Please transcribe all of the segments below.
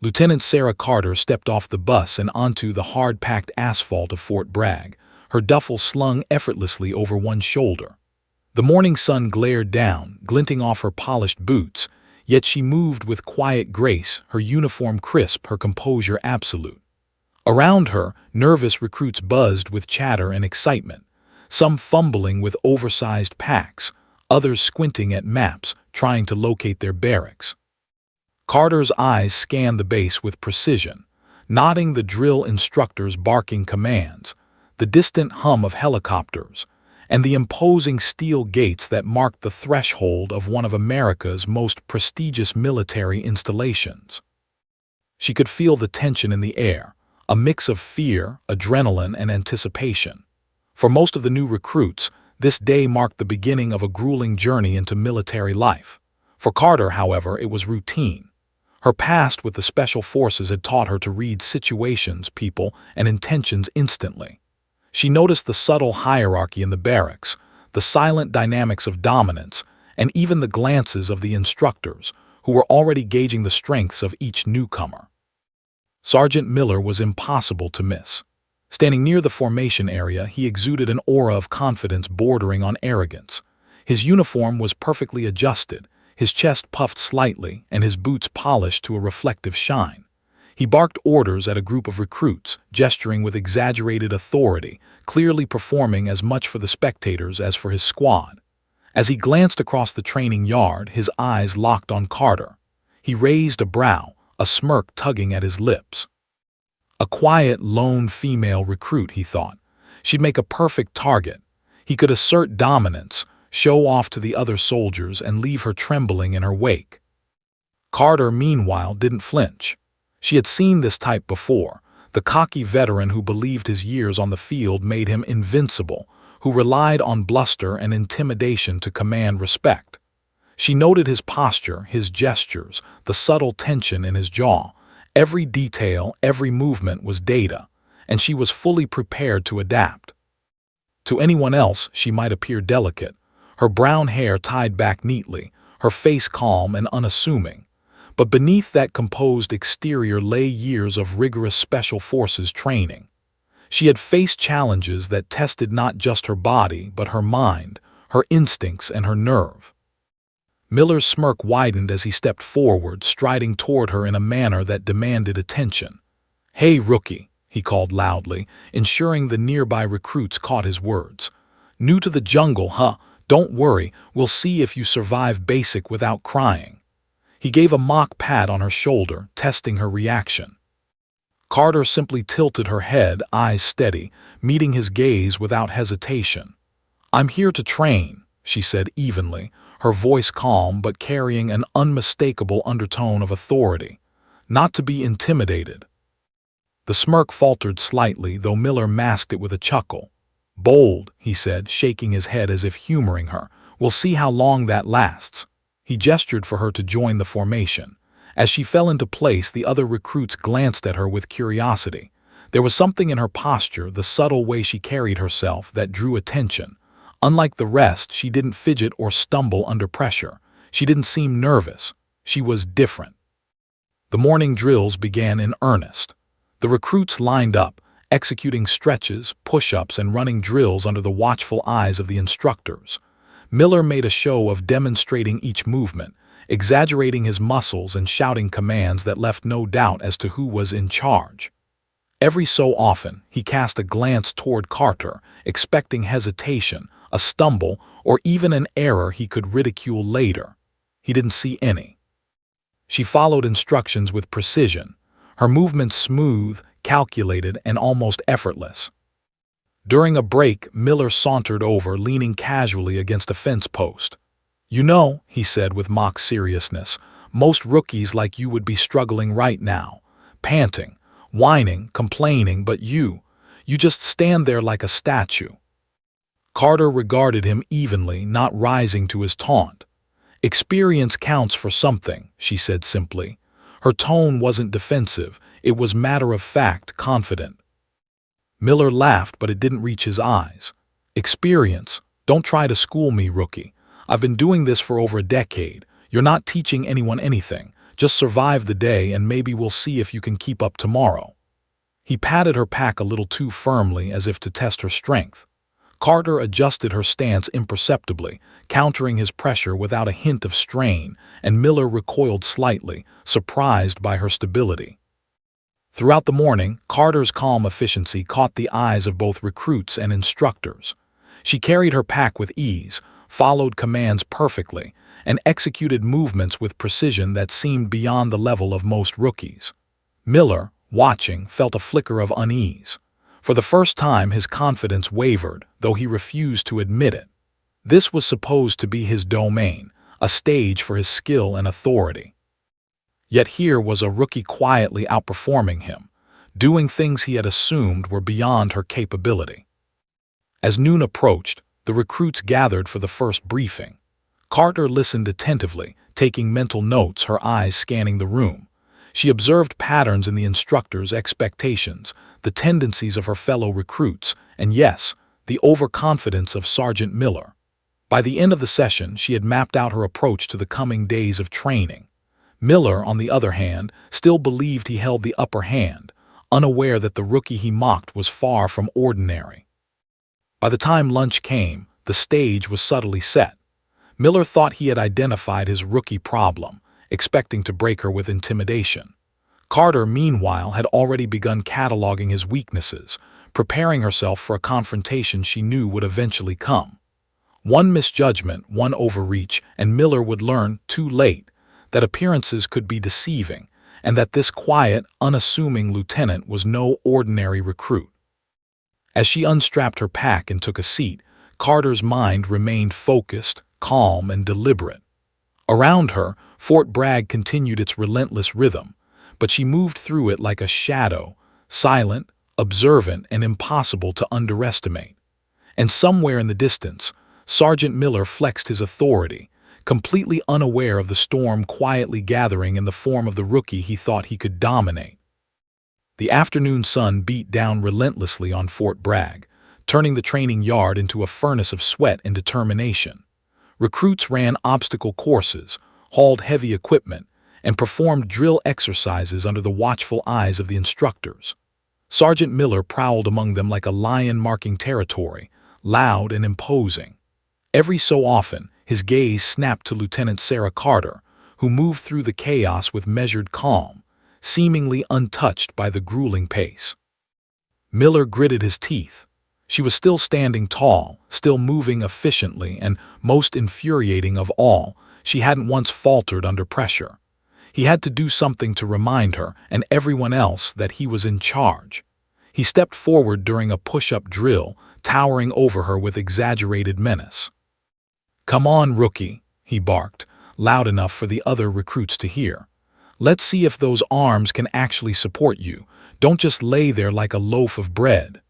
Lieutenant Sarah Carter stepped off the bus and onto the hard-packed asphalt of Fort Bragg, her duffel slung effortlessly over one shoulder. The morning sun glared down, glinting off her polished boots, yet she moved with quiet grace, her uniform crisp, her composure absolute. Around her, nervous recruits buzzed with chatter and excitement, some fumbling with oversized packs, others squinting at maps, trying to locate their barracks. Carter's eyes scanned the base with precision, noting the drill instructors' barking commands, the distant hum of helicopters, and the imposing steel gates that marked the threshold of one of America's most prestigious military installations. She could feel the tension in the air, a mix of fear, adrenaline, and anticipation. For most of the new recruits, this day marked the beginning of a grueling journey into military life. For Carter, however, it was routine. Her past with the Special Forces had taught her to read situations, people, and intentions instantly. She noticed the subtle hierarchy in the barracks, the silent dynamics of dominance, and even the glances of the instructors, who were already gauging the strengths of each newcomer. Sergeant Miller was impossible to miss. Standing near the formation area, he exuded an aura of confidence bordering on arrogance. His uniform was perfectly adjusted, his chest puffed slightly, and his boots polished to a reflective shine. He barked orders at a group of recruits, gesturing with exaggerated authority, clearly performing as much for the spectators as for his squad. As he glanced across the training yard, his eyes locked on Carter. He raised a brow, a smirk tugging at his lips. A quiet, lone female recruit, he thought. She'd make a perfect target. He could assert dominance, show off to the other soldiers, and leave her trembling in her wake. Carter, meanwhile, didn't flinch. She had seen this type before, the cocky veteran who believed his years on the field made him invincible, who relied on bluster and intimidation to command respect. She noted his posture, his gestures, the subtle tension in his jaw. Every detail, every movement was data, and she was fully prepared to adapt. To anyone else, she might appear delicate, her brown hair tied back neatly, her face calm and unassuming. But beneath that composed exterior lay years of rigorous Special Forces training. She had faced challenges that tested not just her body, but her mind, her instincts, and her nerve. Miller's smirk widened as he stepped forward, striding toward her in a manner that demanded attention. "Hey, rookie," he called loudly, ensuring the nearby recruits caught his words. "New to the jungle, huh? Don't worry, we'll see if you survive basic without crying." He gave a mock pat on her shoulder, testing her reaction. Carter simply tilted her head, eyes steady, meeting his gaze without hesitation. "I'm here to train," she said evenly, her voice calm but carrying an unmistakable undertone of authority. "Not to be intimidated." The smirk faltered slightly, though Miller masked it with a chuckle. "Bold," he said, shaking his head as if humoring her. "We'll see how long that lasts." He gestured for her to join the formation. As she fell into place, the other recruits glanced at her with curiosity. There was something in her posture, the subtle way she carried herself, that drew attention. Unlike the rest, she didn't fidget or stumble under pressure. She didn't seem nervous. She was different. The morning drills began in earnest. The recruits lined up, executing stretches, push-ups, and running drills under the watchful eyes of the instructors. Miller made a show of demonstrating each movement, exaggerating his muscles and shouting commands that left no doubt as to who was in charge. Every so often, he cast a glance toward Carter, expecting hesitation, a stumble, or even an error he could ridicule later. He didn't see any. She followed instructions with precision, her movements smooth, calculated, and almost effortless. During a break, Miller sauntered over, leaning casually against a fence post. "You know," he said with mock seriousness, "most rookies like you would be struggling right now, panting, whining, complaining, but you just stand there like a statue." Carter regarded him evenly, not rising to his taunt. "Experience counts for something," she said simply. Her tone wasn't defensive, it was matter-of-fact, confident. Miller laughed, but it didn't reach his eyes. "Experience? Don't try to school me, rookie. I've been doing this for over a decade. You're not teaching anyone anything, Just survive the day and maybe we'll see if you can keep up tomorrow." He patted her pack a little too firmly as if to test her strength. Carter adjusted her stance imperceptibly, countering his pressure without a hint of strain, and Miller recoiled slightly, surprised by her stability. Throughout the morning, Carter's calm efficiency caught the eyes of both recruits and instructors. She carried her pack with ease, followed commands perfectly, and executed movements with precision that seemed beyond the level of most rookies. Miller, watching, felt a flicker of unease. For the first time, his confidence wavered, though he refused to admit it. This was supposed to be his domain, a stage for his skill and authority. Yet here was a rookie quietly outperforming him, doing things he had assumed were beyond her capability. As noon approached, the recruits gathered for the first briefing. Carter listened attentively, taking mental notes, her eyes scanning the room. She observed patterns in the instructor's expectations, the tendencies of her fellow recruits, and yes, the overconfidence of Sergeant Miller. By the end of the session, she had mapped out her approach to the coming days of training. Miller, on the other hand, still believed he held the upper hand, unaware that the rookie he mocked was far from ordinary. By the time lunch came, the stage was subtly set. Miller thought he had identified his rookie problem, expecting to break her with intimidation. Carter, meanwhile, had already begun cataloging his weaknesses, preparing herself for a confrontation she knew would eventually come. One misjudgment, one overreach, and Miller would learn, too late, that appearances could be deceiving, and that this quiet, unassuming lieutenant was no ordinary recruit. As she unstrapped her pack and took a seat, Carter's mind remained focused, calm, and deliberate. Around her, Fort Bragg continued its relentless rhythm, but she moved through it like a shadow, silent, observant, and impossible to underestimate. And somewhere in the distance, Sergeant Miller flexed his authority, completely unaware of the storm quietly gathering in the form of the rookie he thought he could dominate. The afternoon sun beat down relentlessly on Fort Bragg, turning the training yard into a furnace of sweat and determination. Recruits ran obstacle courses, hauled heavy equipment, and performed drill exercises under the watchful eyes of the instructors. Sergeant Miller prowled among them like a lion marking territory, loud and imposing. Every so often, his gaze snapped to Lieutenant Sarah Carter, who moved through the chaos with measured calm, seemingly untouched by the grueling pace. Miller gritted his teeth. She was still standing tall, still moving efficiently, and, most infuriating of all, she hadn't once faltered under pressure. He had to do something to remind her and everyone else that he was in charge. He stepped forward during a push-up drill, towering over her with exaggerated menace. "Come on, rookie," he barked, loud enough for the other recruits to hear. "Let's see if those arms can actually support you. Don't just lay there like a loaf of bread."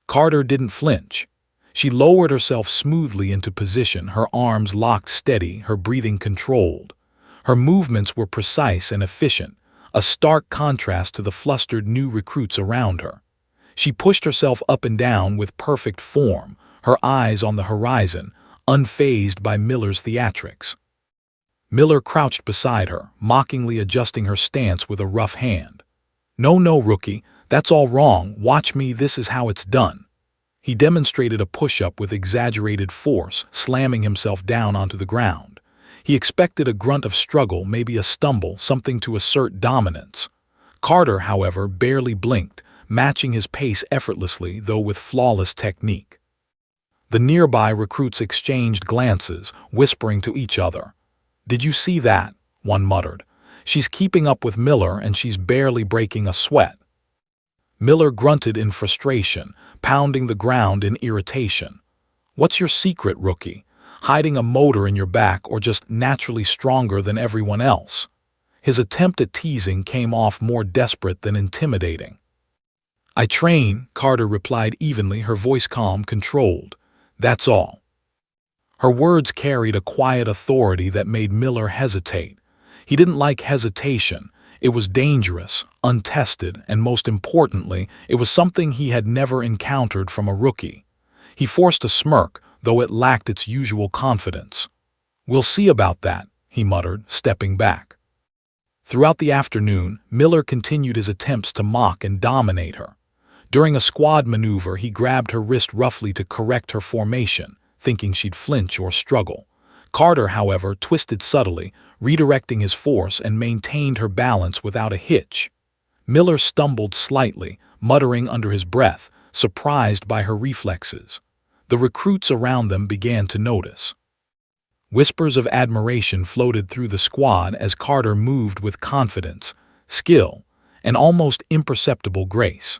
Carter didn't flinch. She lowered herself smoothly into position, her arms locked steady, her breathing controlled. Her movements were precise and efficient, a stark contrast to the flustered new recruits around her. She pushed herself up and down with perfect form, her eyes on the horizon, unfazed by Miller's theatrics. Miller crouched beside her, mockingly adjusting her stance with a rough hand. No, rookie, that's all wrong. Watch me, this is how it's done." He demonstrated a push-up with exaggerated force, slamming himself down onto the ground. He expected a grunt of struggle, maybe a stumble, something to assert dominance. Carter, however, barely blinked, matching his pace effortlessly, though with flawless technique. The nearby recruits exchanged glances, whispering to each other. "Did you see that?" one muttered. "She's keeping up with Miller and she's barely breaking a sweat." Miller grunted in frustration, pounding the ground in irritation. "What's your secret, rookie? Hiding a motor in your back or just naturally stronger than everyone else?" His attempt at teasing came off more desperate than intimidating. "I train," Carter replied evenly, her voice calm, controlled. "That's all." Her words carried a quiet authority that made Miller hesitate. He didn't like hesitation. It was dangerous, untested, and most importantly, it was something he had never encountered from a rookie. He forced a smirk, though it lacked its usual confidence. "We'll see about that," he muttered, stepping back. Throughout the afternoon, Miller continued his attempts to mock and dominate her. During a squad maneuver, he grabbed her wrist roughly to correct her formation, thinking she'd flinch or struggle. Carter, however, twisted subtly, redirecting his force and maintained her balance without a hitch. Miller stumbled slightly, muttering under his breath, surprised by her reflexes. The recruits around them began to notice. Whispers of admiration floated through the squad as Carter moved with confidence, skill, and almost imperceptible grace.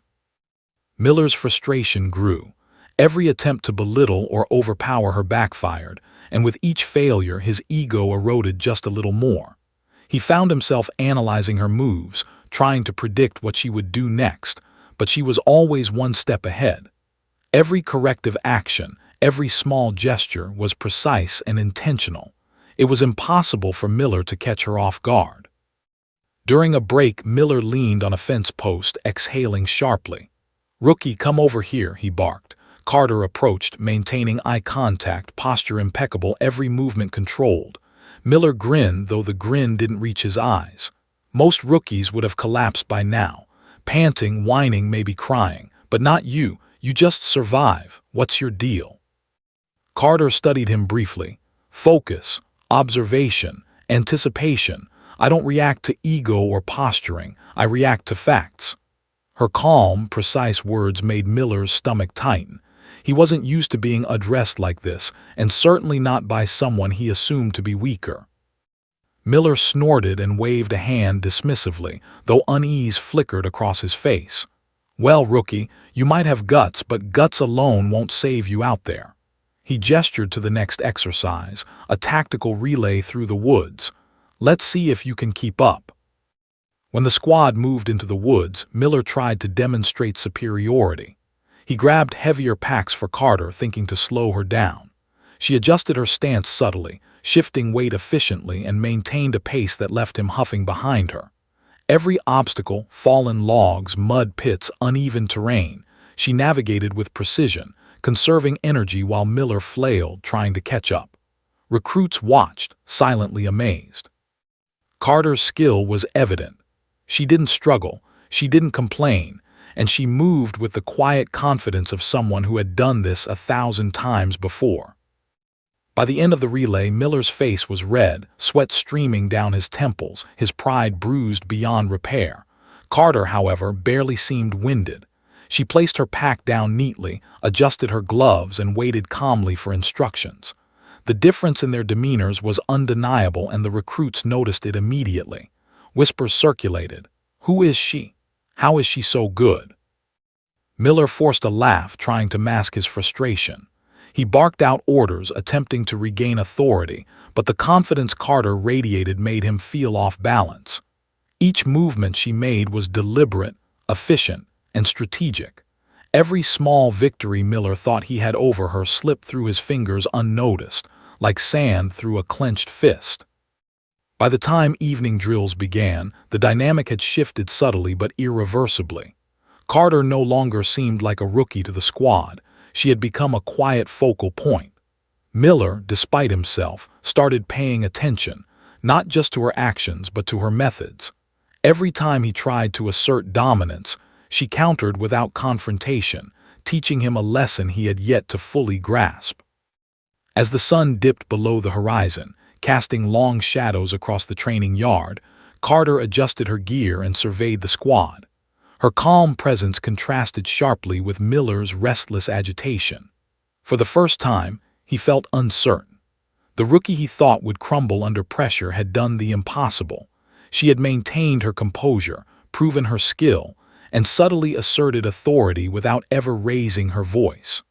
Miller's frustration grew. Every attempt to belittle or overpower her backfired, and with each failure his ego eroded just a little more. He found himself analyzing her moves, trying to predict what she would do next, but she was always one step ahead. Every corrective action, every small gesture was precise and intentional. It was impossible for Miller to catch her off guard. During a break, Miller leaned on a fence post, exhaling sharply. "Rookie, come over here," he barked. Carter approached, maintaining eye contact, posture impeccable, every movement controlled. Miller grinned, though the grin didn't reach his eyes. Most rookies would have collapsed by now, panting, whining, maybe crying. But not you. You just survive. What's your deal? Carter studied him briefly. Focus, observation, anticipation. I don't react to ego or posturing. I react to facts. Her calm, precise words made Miller's stomach tighten. He wasn't used to being addressed like this, and certainly not by someone he assumed to be weaker. Miller snorted and waved a hand dismissively, though unease flickered across his face. "Well, rookie, you might have guts, but guts alone won't save you out there." He gestured to the next exercise, a tactical relay through the woods. "Let's see if you can keep up." When the squad moved into the woods, Miller tried to demonstrate superiority. He grabbed heavier packs for Carter, thinking to slow her down. She adjusted her stance subtly, shifting weight efficiently, and maintained a pace that left him huffing behind her. Every obstacle, fallen logs, mud pits, uneven terrain, she navigated with precision, conserving energy while Miller flailed, trying to catch up. Recruits watched, silently amazed. Carter's skill was evident. She didn't struggle, she didn't complain, and she moved with the quiet confidence of someone who had done this 1,000 times before. By the end of the relay, Miller's face was red, sweat streaming down his temples, his pride bruised beyond repair. Carter, however, barely seemed winded. She placed her pack down neatly, adjusted her gloves, and waited calmly for instructions. The difference in their demeanors was undeniable, and the recruits noticed it immediately. Whispers circulated. "Who is she? How is she so good?" Miller forced a laugh, trying to mask his frustration. He barked out orders, attempting to regain authority, but the confidence Carter radiated made him feel off balance. Each movement she made was deliberate, efficient, and strategic. Every small victory Miller thought he had over her slipped through his fingers unnoticed, like sand through a clenched fist. By the time evening drills began, the dynamic had shifted subtly but irreversibly. Carter no longer seemed like a rookie to the squad. She had become a quiet focal point. Miller, despite himself, started paying attention, not just to her actions but to her methods. Every time he tried to assert dominance, she countered without confrontation, teaching him a lesson he had yet to fully grasp. As the sun dipped below the horizon, casting long shadows across the training yard, Carter adjusted her gear and surveyed the squad. Her calm presence contrasted sharply with Miller's restless agitation. For the first time, he felt uncertain. The rookie he thought would crumble under pressure had done the impossible. She had maintained her composure, proven her skill, and subtly asserted authority without ever raising her voice.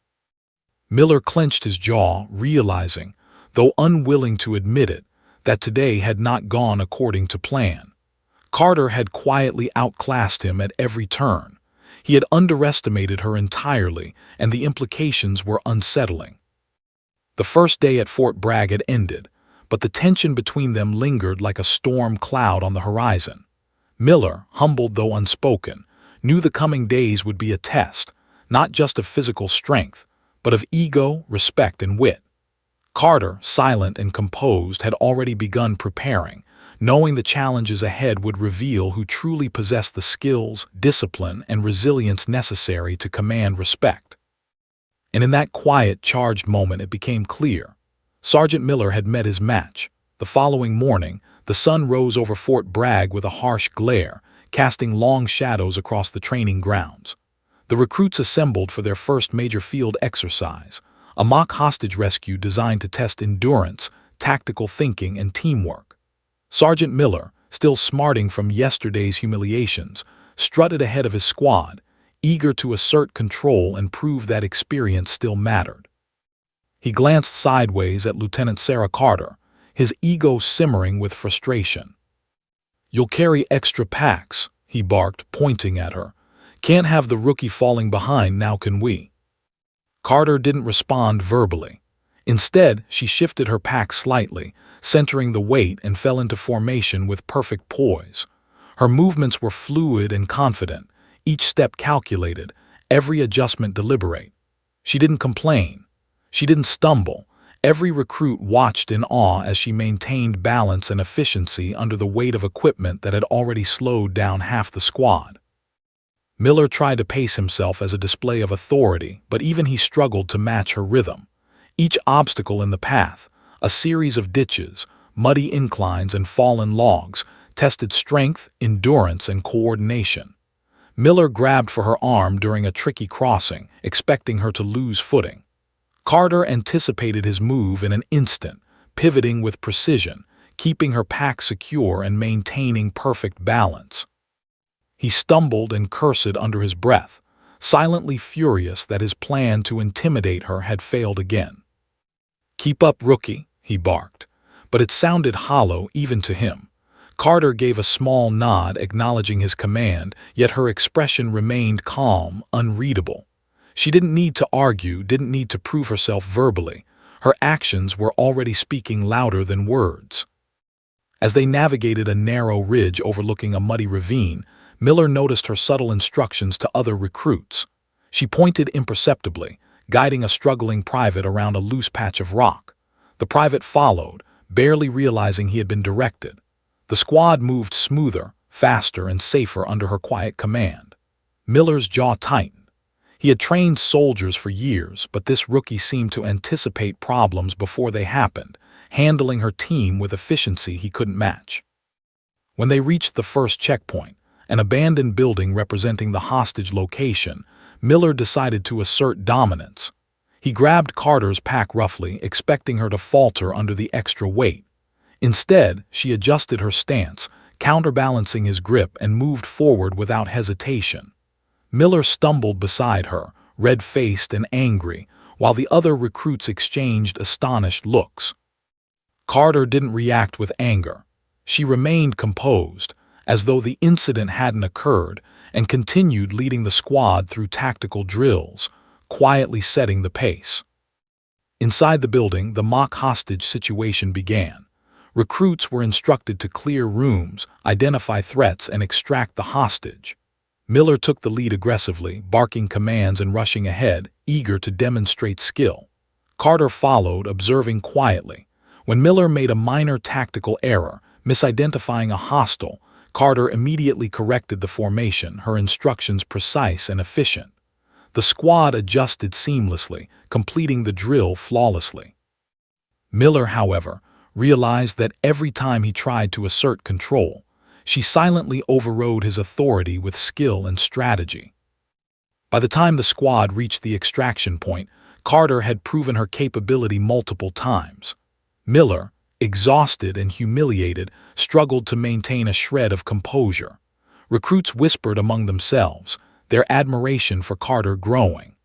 Miller clenched his jaw, realizing, though unwilling to admit it, that today had not gone according to plan. Carter had quietly outclassed him at every turn. He had underestimated her entirely, and the implications were unsettling. The first day at Fort Bragg had ended, but the tension between them lingered like a storm cloud on the horizon. Miller, humbled though unspoken, knew the coming days would be a test, not just of physical strength, but of ego, respect, and wit. Carter, silent and composed, had already begun preparing, knowing the challenges ahead would reveal who truly possessed the skills, discipline, and resilience necessary to command respect. And in that quiet, charged moment it became clear. Sergeant Miller had met his match. The following morning, the sun rose over Fort Bragg with a harsh glare, casting long shadows across the training grounds. The recruits assembled for their first major field exercise, a mock hostage rescue designed to test endurance, tactical thinking, and teamwork. Sergeant Miller, still smarting from yesterday's humiliations, strutted ahead of his squad, eager to assert control and prove that experience still mattered. He glanced sideways at Lieutenant Sarah Carter, his ego simmering with frustration. "You'll carry extra packs," he barked, pointing at her. "Can't have the rookie falling behind now, can we?" Carter didn't respond verbally. Instead, she shifted her pack slightly, centering the weight, and fell into formation with perfect poise. Her movements were fluid and confident, each step calculated, every adjustment deliberate. She didn't complain. She didn't stumble. Every recruit watched in awe as she maintained balance and efficiency under the weight of equipment that had already slowed down half the squad. Miller tried to pace himself as a display of authority, but even he struggled to match her rhythm. Each obstacle in the path, a series of ditches, muddy inclines, and fallen logs, tested strength, endurance, and coordination. Miller grabbed for her arm during a tricky crossing, expecting her to lose footing. Carter anticipated his move in an instant, pivoting with precision, keeping her pack secure and maintaining perfect balance. He stumbled and cursed under his breath, silently furious that his plan to intimidate her had failed again. "Keep up, rookie," he barked, but it sounded hollow even to him. Carter gave a small nod acknowledging his command, yet her expression remained calm, unreadable. She didn't need to argue, didn't need to prove herself verbally. Her actions were already speaking louder than words. As they navigated a narrow ridge overlooking a muddy ravine, Miller noticed her subtle instructions to other recruits. She pointed imperceptibly, guiding a struggling private around a loose patch of rock. The private followed, barely realizing he had been directed. The squad moved smoother, faster, and safer under her quiet command. Miller's jaw tightened. He had trained soldiers for years, but this rookie seemed to anticipate problems before they happened, handling her team with efficiency he couldn't match. When they reached the first checkpoint, an abandoned building representing the hostage location, Miller decided to assert dominance. He grabbed Carter's pack roughly, expecting her to falter under the extra weight. Instead, she adjusted her stance, counterbalancing his grip, and moved forward without hesitation. Miller stumbled beside her, red-faced and angry, while the other recruits exchanged astonished looks. Carter didn't react with anger. She remained composed, as though the incident hadn't occurred, and continued leading the squad through tactical drills, quietly setting the pace. Inside the building, the mock hostage situation began. Recruits were instructed to clear rooms, identify threats, and extract the hostage. Miller took the lead aggressively, barking commands and rushing ahead, eager to demonstrate skill. Carter followed, observing quietly. When Miller made a minor tactical error, misidentifying a hostile, Carter immediately corrected the formation, her instructions precise and efficient. The squad adjusted seamlessly, completing the drill flawlessly. Miller, however, realized that every time he tried to assert control, she silently overrode his authority with skill and strategy. By the time the squad reached the extraction point, Carter had proven her capability multiple times. Miller, exhausted and humiliated, struggled to maintain a shred of composure. Recruits whispered among themselves, their admiration for Carter growing.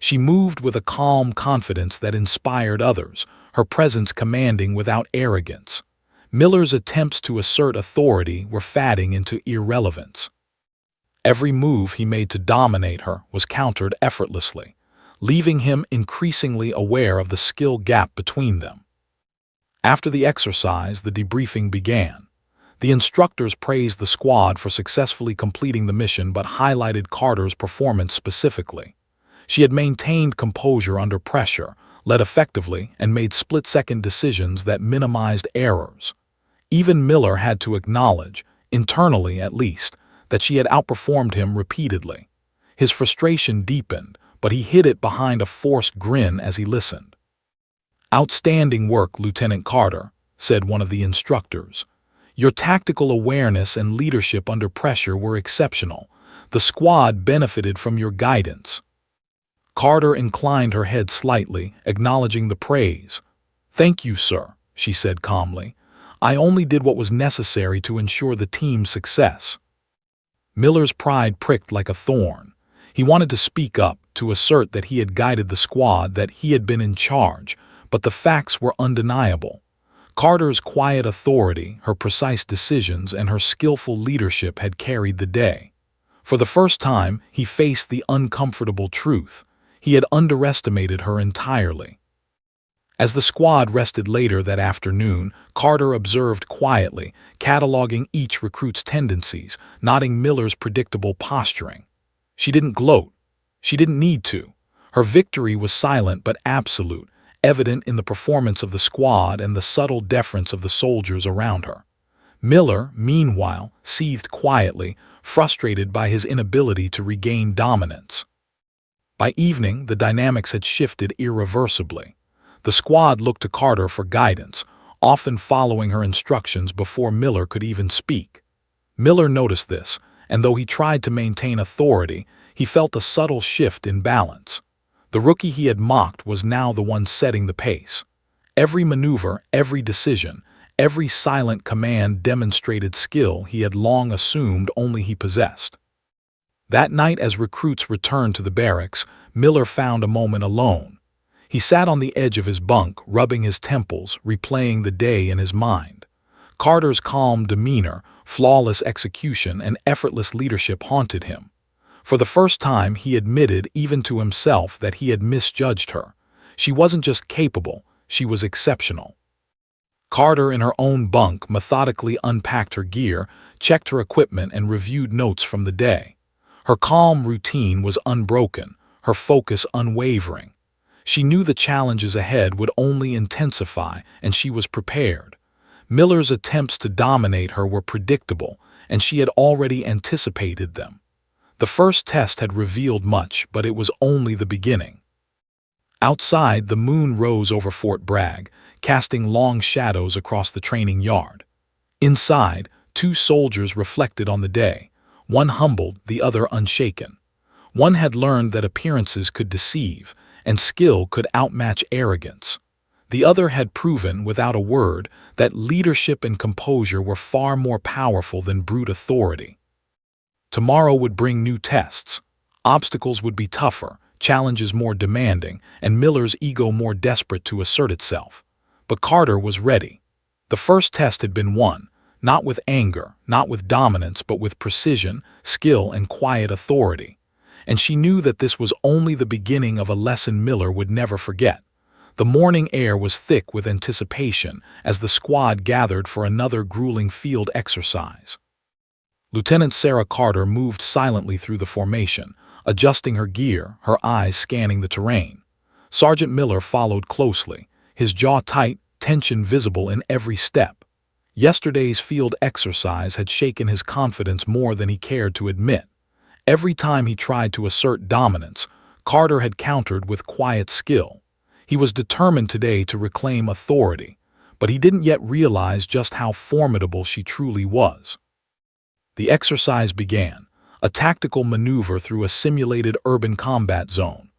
She moved with a calm confidence that inspired others, her presence commanding without arrogance. Miller's attempts to assert authority were fading into irrelevance. Every move he made to dominate her was countered effortlessly, leaving him increasingly aware of the skill gap between them. After the exercise, the debriefing began. The instructors praised the squad for successfully completing the mission but highlighted Carter's performance specifically. She had maintained composure under pressure, led effectively, and made split-second decisions that minimized errors. Even Miller had to acknowledge, internally at least, that she had outperformed him repeatedly. His frustration deepened, but he hid it behind a forced grin as he listened. "Outstanding work, Lieutenant Carter," said one of the instructors. "Your tactical awareness and leadership under pressure were exceptional. The squad benefited from your guidance." Carter inclined her head slightly, acknowledging the praise. "Thank you, sir," she said calmly. "I only did what was necessary to ensure the team's success." Miller's pride pricked like a thorn. He wanted to speak up, to assert that he had guided the squad, that he had been in charge, but the facts were undeniable. Carter's quiet authority, her precise decisions, and her skillful leadership had carried the day. For the first time, he faced the uncomfortable truth. He had underestimated her entirely. As the squad rested later that afternoon, Carter observed quietly, cataloging each recruit's tendencies, noting Miller's predictable posturing. She didn't gloat. She didn't need to. Her victory was silent but absolute, evident in the performance of the squad and the subtle deference of the soldiers around her. Miller, meanwhile, seethed quietly, frustrated by his inability to regain dominance. By evening, the dynamics had shifted irreversibly. The squad looked to Carter for guidance, often following her instructions before Miller could even speak. Miller noticed this, and though he tried to maintain authority, he felt a subtle shift in balance. The rookie he had mocked was now the one setting the pace. Every maneuver, every decision, every silent command demonstrated skill he had long assumed only he possessed. That night, as recruits returned to the barracks, Miller found a moment alone. He sat on the edge of his bunk, rubbing his temples, replaying the day in his mind. Carter's calm demeanor, flawless execution, and effortless leadership haunted him. For the first time, he admitted, even to himself, that he had misjudged her. She wasn't just capable, she was exceptional. Carter, in her own bunk, methodically unpacked her gear, checked her equipment, and reviewed notes from the day. Her calm routine was unbroken, her focus unwavering. She knew the challenges ahead would only intensify, and she was prepared. Miller's attempts to dominate her were predictable, and she had already anticipated them. The first test had revealed much, but it was only the beginning. Outside, the moon rose over Fort Bragg, casting long shadows across the training yard. Inside, two soldiers reflected on the day, one humbled, the other unshaken. One had learned that appearances could deceive, and skill could outmatch arrogance. The other had proven, without a word, that leadership and composure were far more powerful than brute authority. Tomorrow would bring new tests. Obstacles would be tougher, challenges more demanding, and Miller's ego more desperate to assert itself. But Carter was ready. The first test had been won, not with anger, not with dominance, but with precision, skill, and quiet authority. And she knew that this was only the beginning of a lesson Miller would never forget. The morning air was thick with anticipation as the squad gathered for another grueling field exercise. Lieutenant Sarah Carter moved silently through the formation, adjusting her gear, her eyes scanning the terrain. Sergeant Miller followed closely, his jaw tight, tension visible in every step. Yesterday's field exercise had shaken his confidence more than he cared to admit. Every time he tried to assert dominance, Carter had countered with quiet skill. He was determined today to reclaim authority, but he didn't yet realize just how formidable she truly was. The exercise began, a tactical maneuver through a simulated urban combat zone.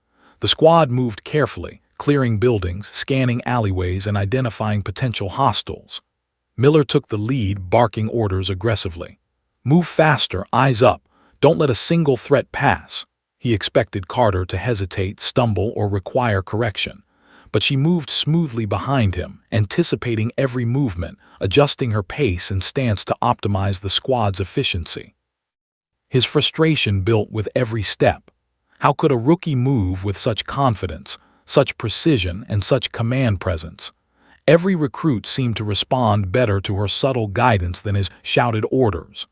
The squad moved carefully, clearing buildings, scanning alleyways, and identifying potential hostiles. Miller took the lead, barking orders aggressively. "Move faster, eyes up. Don't let a single threat pass." He expected Carter to hesitate, stumble, or require correction. But she moved smoothly behind him, anticipating every movement, adjusting her pace and stance to optimize the squad's efficiency. His frustration built with every step. How could a rookie move with such confidence, such precision, and such command presence? Every recruit seemed to respond better to her subtle guidance than his shouted orders.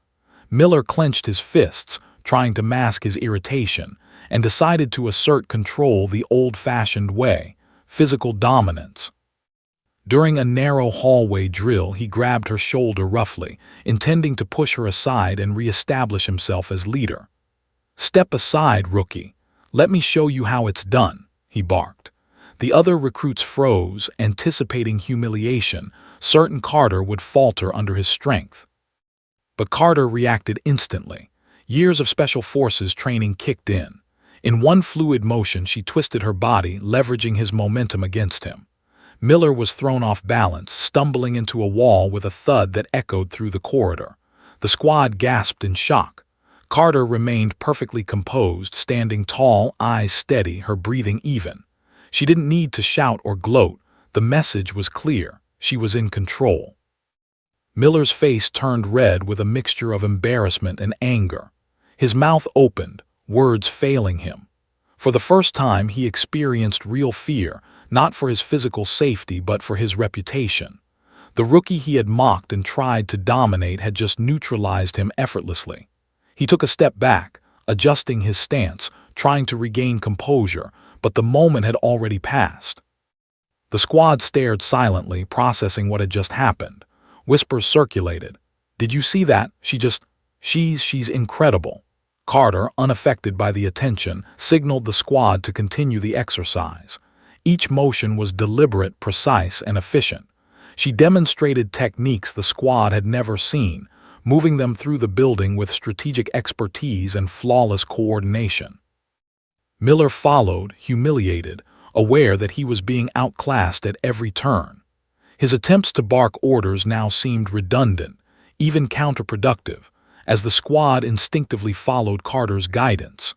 Miller clenched his fists, trying to mask his irritation, and decided to assert control the old-fashioned way, physical dominance. During a narrow hallway drill, he grabbed her shoulder roughly, intending to push her aside and re-establish himself as leader. "Step aside, rookie. Let me show you how it's done," he barked. The other recruits froze, anticipating humiliation, certain Carter would falter under his strength. But Carter reacted instantly. Years of special forces training kicked in. In one fluid motion, she twisted her body, leveraging his momentum against him. Miller was thrown off balance, stumbling into a wall with a thud that echoed through the corridor. The squad gasped in shock. Carter remained perfectly composed, standing tall, eyes steady, her breathing even. She didn't need to shout or gloat. The message was clear. She was in control. Miller's face turned red with a mixture of embarrassment and anger. His mouth opened, words failing him. For the first time, he experienced real fear, not for his physical safety but for his reputation. The rookie he had mocked and tried to dominate had just neutralized him effortlessly. He took a step back, adjusting his stance, trying to regain composure, but the moment had already passed. The squad stared silently, processing what had just happened. Whispers circulated. "Did you see that? She's incredible." Carter, unaffected by the attention, signaled the squad to continue the exercise. Each motion was deliberate, precise, and efficient. She demonstrated techniques the squad had never seen, moving them through the building with strategic expertise and flawless coordination. Miller followed, humiliated, aware that he was being outclassed at every turn. His attempts to bark orders now seemed redundant, even counterproductive, as the squad instinctively followed Carter's guidance.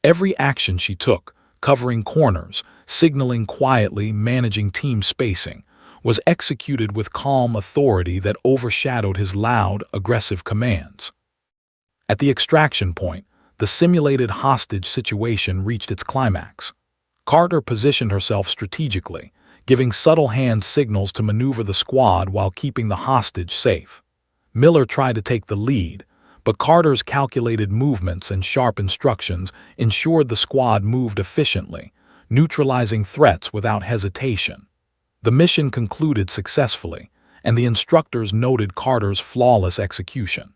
Every action she took, covering corners, signaling quietly, managing team spacing, was executed with calm authority that overshadowed his loud, aggressive commands. At the extraction point, the simulated hostage situation reached its climax. Carter positioned herself strategically, giving subtle hand signals to maneuver the squad while keeping the hostage safe. Miller tried to take the lead, but Carter's calculated movements and sharp instructions ensured the squad moved efficiently, neutralizing threats without hesitation. The mission concluded successfully, and the instructors noted Carter's flawless execution.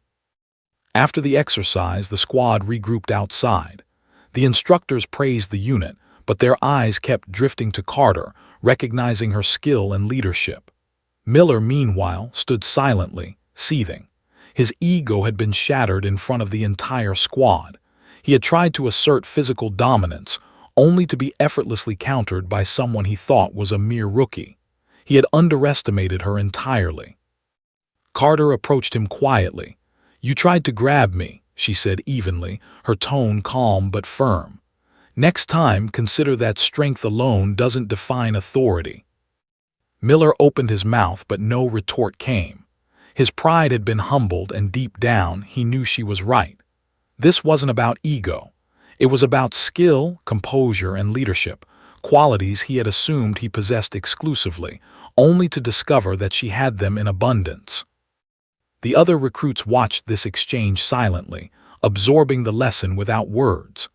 After the exercise, the squad regrouped outside. The instructors praised the unit, but their eyes kept drifting to Carter, recognizing her skill and leadership. Miller, meanwhile, stood silently, seething. His ego had been shattered in front of the entire squad. He had tried to assert physical dominance, only to be effortlessly countered by someone he thought was a mere rookie. He had underestimated her entirely. Carter approached him quietly. "You tried to grab me," she said evenly, her tone calm but firm. "Next time, consider that strength alone doesn't define authority." Miller opened his mouth, but no retort came. His pride had been humbled, and deep down, he knew she was right. This wasn't about ego. It was about skill, composure, and leadership, qualities he had assumed he possessed exclusively, only to discover that she had them in abundance. The other recruits watched this exchange silently, absorbing the lesson without words.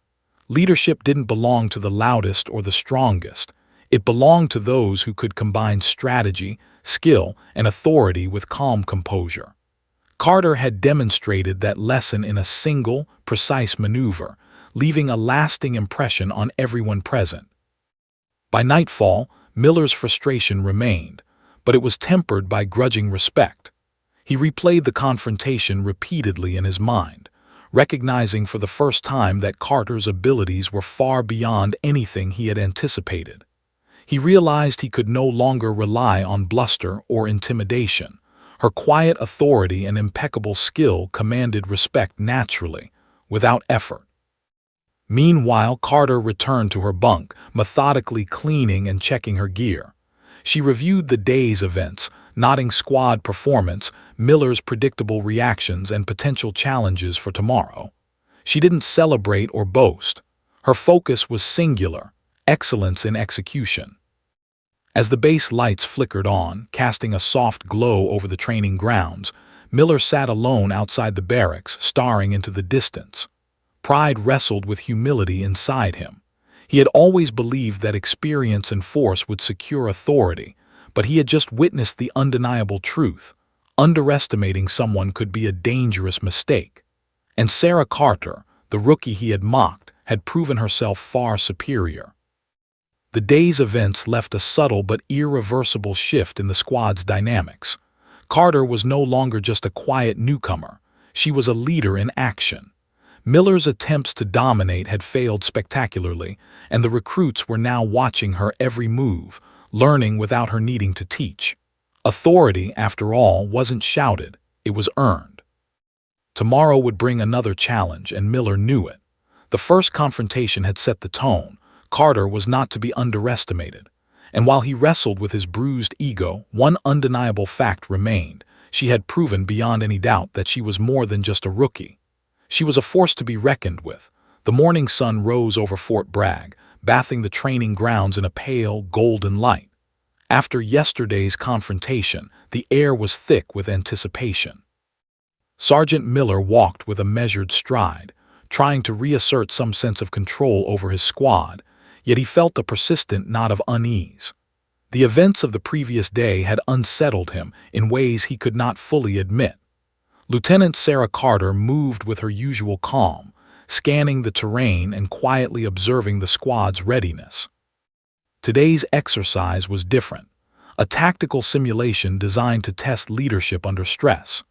Leadership didn't belong to the loudest or the strongest. It belonged to those who could combine strategy, skill, and authority with calm composure. Carter had demonstrated that lesson in a single, precise maneuver, leaving a lasting impression on everyone present. By nightfall, Miller's frustration remained, but it was tempered by grudging respect. He replayed the confrontation repeatedly in his mind, recognizing for the first time that Carter's abilities were far beyond anything he had anticipated. He realized he could no longer rely on bluster or intimidation. Her quiet authority and impeccable skill commanded respect naturally, without effort. Meanwhile, Carter returned to her bunk, methodically cleaning and checking her gear. She reviewed the day's events, noting squad performance, Miller's predictable reactions, and potential challenges for tomorrow. She didn't celebrate or boast. Her focus was singular, excellence in execution. As the base lights flickered on, casting a soft glow over the training grounds, Miller sat alone outside the barracks, staring into the distance. Pride wrestled with humility inside him. He had always believed that experience and force would secure authority, but he had just witnessed the undeniable truth. Underestimating someone could be a dangerous mistake. And Sarah Carter, the rookie he had mocked, had proven herself far superior. The day's events left a subtle but irreversible shift in the squad's dynamics. Carter was no longer just a quiet newcomer. She was a leader in action. Miller's attempts to dominate had failed spectacularly, and the recruits were now watching her every move, learning without her needing to teach. Authority, after all, wasn't shouted, it was earned. Tomorrow would bring another challenge, and Miller knew it. The first confrontation had set the tone. Carter was not to be underestimated. And while he wrestled with his bruised ego, one undeniable fact remained. She had proven beyond any doubt that she was more than just a rookie. She was a force to be reckoned with. The morning sun rose over Fort Bragg, bathing the training grounds in a pale, golden light. After yesterday's confrontation, the air was thick with anticipation. Sergeant Miller walked with a measured stride, trying to reassert some sense of control over his squad, yet he felt a persistent knot of unease. The events of the previous day had unsettled him in ways he could not fully admit. Lieutenant Sarah Carter moved with her usual calm, scanning the terrain and quietly observing the squad's readiness. Today's exercise was different, a tactical simulation designed to test leadership under stress.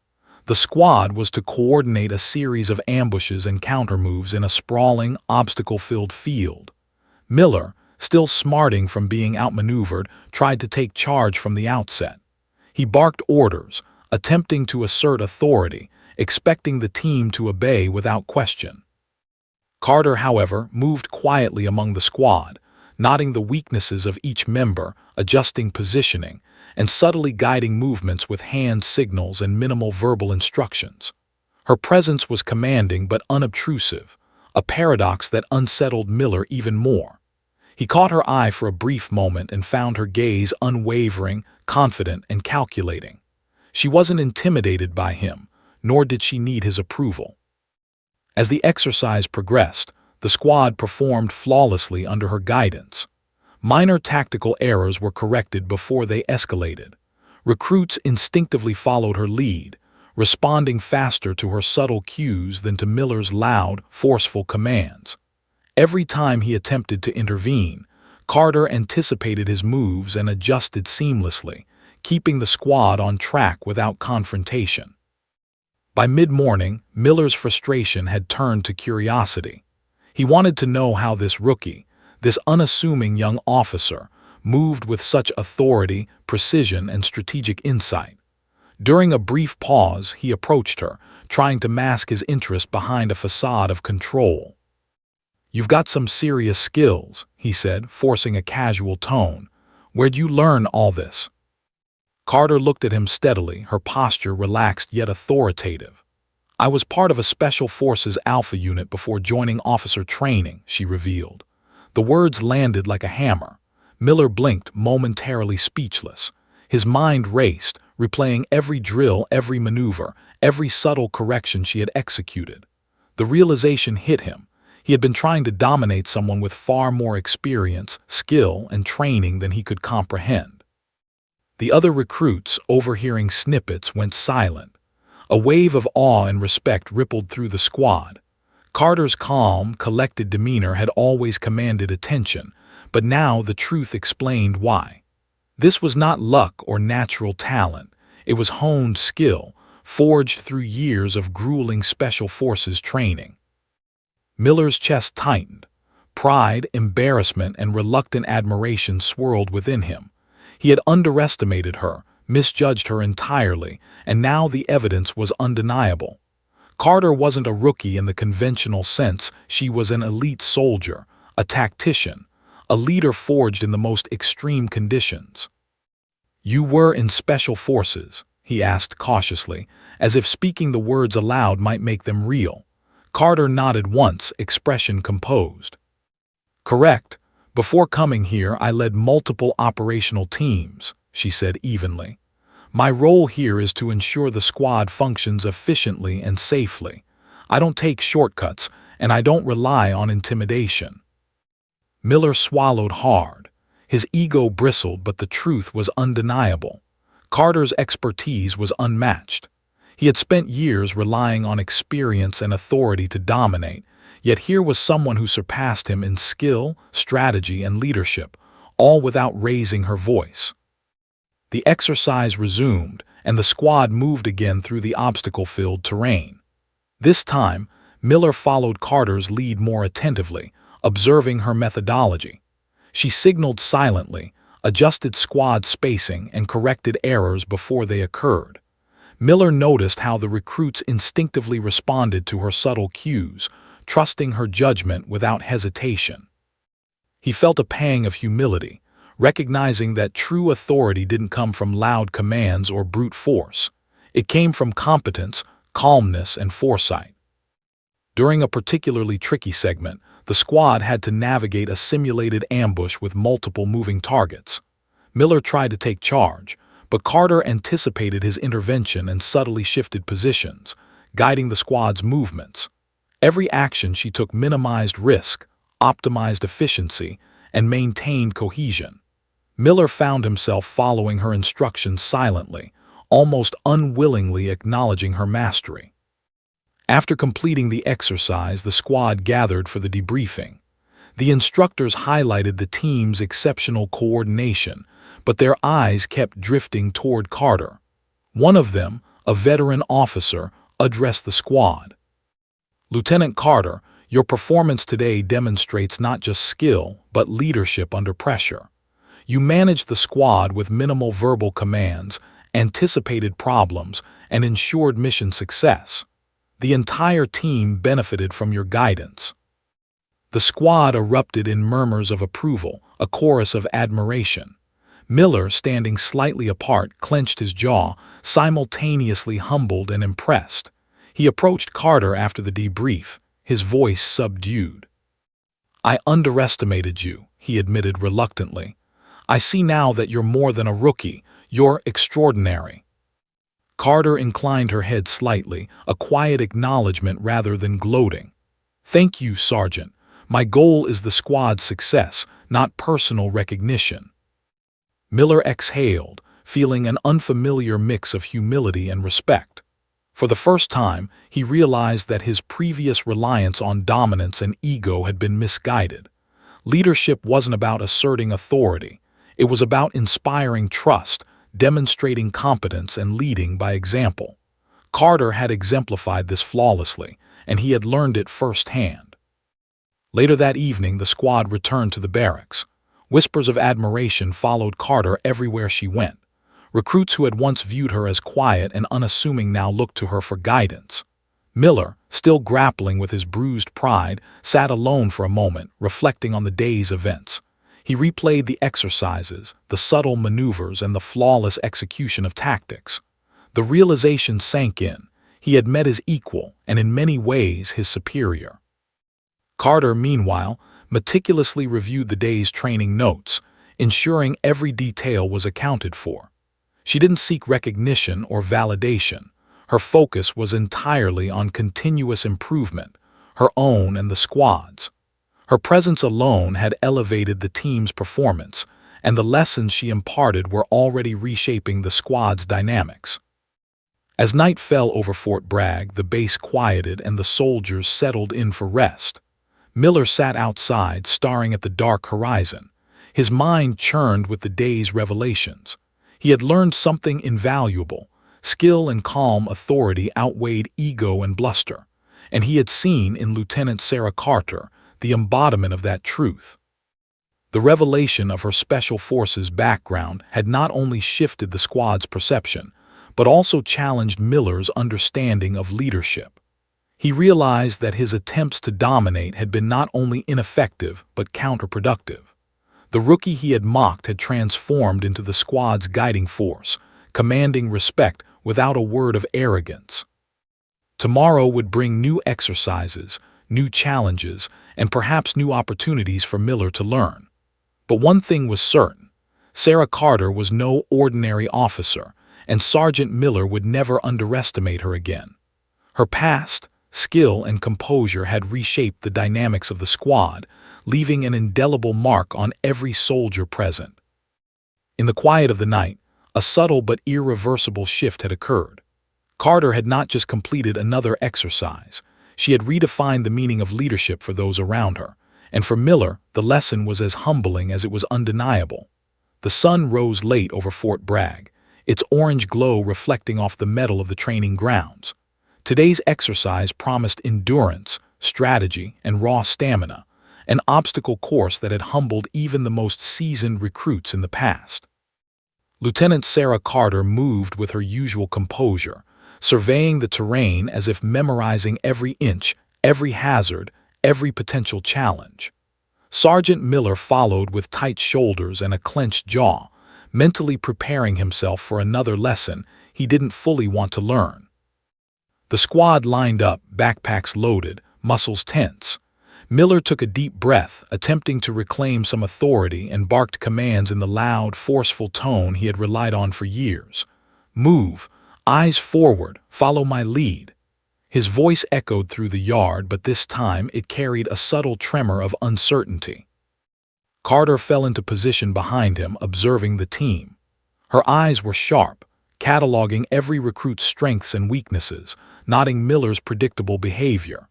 The squad was to coordinate a series of ambushes and countermoves in a sprawling, obstacle-filled field. Miller, still smarting from being outmaneuvered, tried to take charge from the outset. He barked orders, attempting to assert authority, expecting the team to obey without question. Carter, however, moved quietly among the squad, noting the weaknesses of each member, adjusting positioning, and subtly guiding movements with hand signals and minimal verbal instructions. Her presence was commanding but unobtrusive, a paradox that unsettled Miller even more. He caught her eye for a brief moment and found her gaze unwavering, confident, and calculating. She wasn't intimidated by him, nor did she need his approval. As the exercise progressed, the squad performed flawlessly under her guidance. Minor tactical errors were corrected before they escalated. Recruits instinctively followed her lead, responding faster to her subtle cues than to Miller's loud, forceful commands. Every time he attempted to intervene, Carter anticipated his moves and adjusted seamlessly, keeping the squad on track without confrontation. By mid-morning, Miller's frustration had turned to curiosity. He wanted to know how this rookie, this unassuming young officer, moved with such authority, precision, and strategic insight. During a brief pause, he approached her, trying to mask his interest behind a facade of control. "You've got some serious skills," he said, forcing a casual tone. "Where'd you learn all this?" Carter looked at him steadily, her posture relaxed yet authoritative. "I was part of a Special Forces Alpha unit before joining officer training," she revealed. The words landed like a hammer. Miller blinked, momentarily speechless. His mind raced, replaying every drill, every maneuver, every subtle correction she had executed. The realization hit him. He had been trying to dominate someone with far more experience, skill, and training than he could comprehend. The other recruits, overhearing snippets, went silent. A wave of awe and respect rippled through the squad. Carter's calm, collected demeanor had always commanded attention, but now the truth explained why. This was not luck or natural talent. It was honed skill, forged through years of grueling Special Forces training. Miller's chest tightened. Pride, embarrassment, and reluctant admiration swirled within him. He had underestimated her, misjudged her entirely, and now the evidence was undeniable. Carter wasn't a rookie in the conventional sense. She was an elite soldier, a tactician, a leader forged in the most extreme conditions. "You were in Special Forces?" he asked cautiously, as if speaking the words aloud might make them real. Carter nodded once, expression composed. "Correct. Before coming here, I led multiple operational teams," she said evenly. "My role here is to ensure the squad functions efficiently and safely. I don't take shortcuts, and I don't rely on intimidation." Miller swallowed hard. His ego bristled, but the truth was undeniable. Carter's expertise was unmatched. He had spent years relying on experience and authority to dominate, yet here was someone who surpassed him in skill, strategy, and leadership, all without raising her voice. The exercise resumed, and the squad moved again through the obstacle-filled terrain. This time, Miller followed Carter's lead more attentively, observing her methodology. She signaled silently, adjusted squad spacing, and corrected errors before they occurred. Miller noticed how the recruits instinctively responded to her subtle cues, trusting her judgment without hesitation. He felt a pang of humility, recognizing that true authority didn't come from loud commands or brute force. It came from competence, calmness, and foresight. During a particularly tricky segment, the squad had to navigate a simulated ambush with multiple moving targets. Miller tried to take charge, but Carter anticipated his intervention and subtly shifted positions, guiding the squad's movements. Every action she took minimized risk, optimized efficiency, and maintained cohesion. Miller found himself following her instructions silently, almost unwillingly acknowledging her mastery. After completing the exercise, the squad gathered for the debriefing. The instructors highlighted the team's exceptional coordination, but their eyes kept drifting toward Carter. One of them, a veteran officer, addressed the squad. "Lieutenant Carter, your performance today demonstrates not just skill, but leadership under pressure. You managed the squad with minimal verbal commands, anticipated problems, and ensured mission success. The entire team benefited from your guidance." The squad erupted in murmurs of approval, a chorus of admiration. Miller, standing slightly apart, clenched his jaw, simultaneously humbled and impressed. He approached Carter after the debrief, his voice subdued. "I underestimated you," he admitted reluctantly. "I see now that you're more than a rookie, you're extraordinary." Carter inclined her head slightly, a quiet acknowledgement rather than gloating. "Thank you, Sergeant. My goal is the squad's success, not personal recognition." Miller exhaled, feeling an unfamiliar mix of humility and respect. For the first time, he realized that his previous reliance on dominance and ego had been misguided. Leadership wasn't about asserting authority. It was about inspiring trust, demonstrating competence, and leading by example. Carter had exemplified this flawlessly, and he had learned it firsthand. Later that evening, the squad returned to the barracks. Whispers of admiration followed Carter everywhere she went. Recruits who had once viewed her as quiet and unassuming now looked to her for guidance. Miller, still grappling with his bruised pride, sat alone for a moment, reflecting on the day's events. He replayed the exercises, the subtle maneuvers, and the flawless execution of tactics. The realization sank in. He had met his equal, and in many ways his superior. Carter, meanwhile, meticulously reviewed the day's training notes, ensuring every detail was accounted for. She didn't seek recognition or validation. Her focus was entirely on continuous improvement, her own and the squad's. Her presence alone had elevated the team's performance, and the lessons she imparted were already reshaping the squad's dynamics. As night fell over Fort Bragg, the base quieted and the soldiers settled in for rest. Miller sat outside, staring at the dark horizon. His mind churned with the day's revelations. He had learned something invaluable. Skill and calm authority outweighed ego and bluster, and he had seen in Lieutenant Sarah Carter the embodiment of that truth. The revelation of her Special Forces background had not only shifted the squad's perception, but also challenged Miller's understanding of leadership. He realized that his attempts to dominate had been not only ineffective but counterproductive. The rookie he had mocked had transformed into the squad's guiding force, commanding respect without a word of arrogance. Tomorrow would bring new exercises, new challenges, and perhaps new opportunities for Miller to learn. But one thing was certain: Sarah Carter was no ordinary officer, and Sergeant Miller would never underestimate her again. Her past, skill, and composure had reshaped the dynamics of the squad, leaving an indelible mark on every soldier present. In the quiet of the night, a subtle but irreversible shift had occurred. Carter had not just completed another exercise. She had redefined the meaning of leadership for those around her, and for Miller, the lesson was as humbling as it was undeniable. The sun rose late over Fort Bragg, its orange glow reflecting off the metal of the training grounds. Today's exercise promised endurance, strategy, and raw stamina, an obstacle course that had humbled even the most seasoned recruits in the past. Lieutenant Sarah Carter moved with her usual composure, surveying the terrain as if memorizing every inch, every hazard, every potential challenge. Sergeant Miller followed with tight shoulders and a clenched jaw, mentally preparing himself for another lesson he didn't fully want to learn. The squad lined up, backpacks loaded, muscles tense. Miller took a deep breath, attempting to reclaim some authority, and barked commands in the loud, forceful tone he had relied on for years. "Move! Eyes forward! Follow my lead!" His voice echoed through the yard, but this time it carried a subtle tremor of uncertainty. Carter fell into position behind him, observing the team. Her eyes were sharp, cataloging every recruit's strengths and weaknesses, noting Miller's predictable behavior.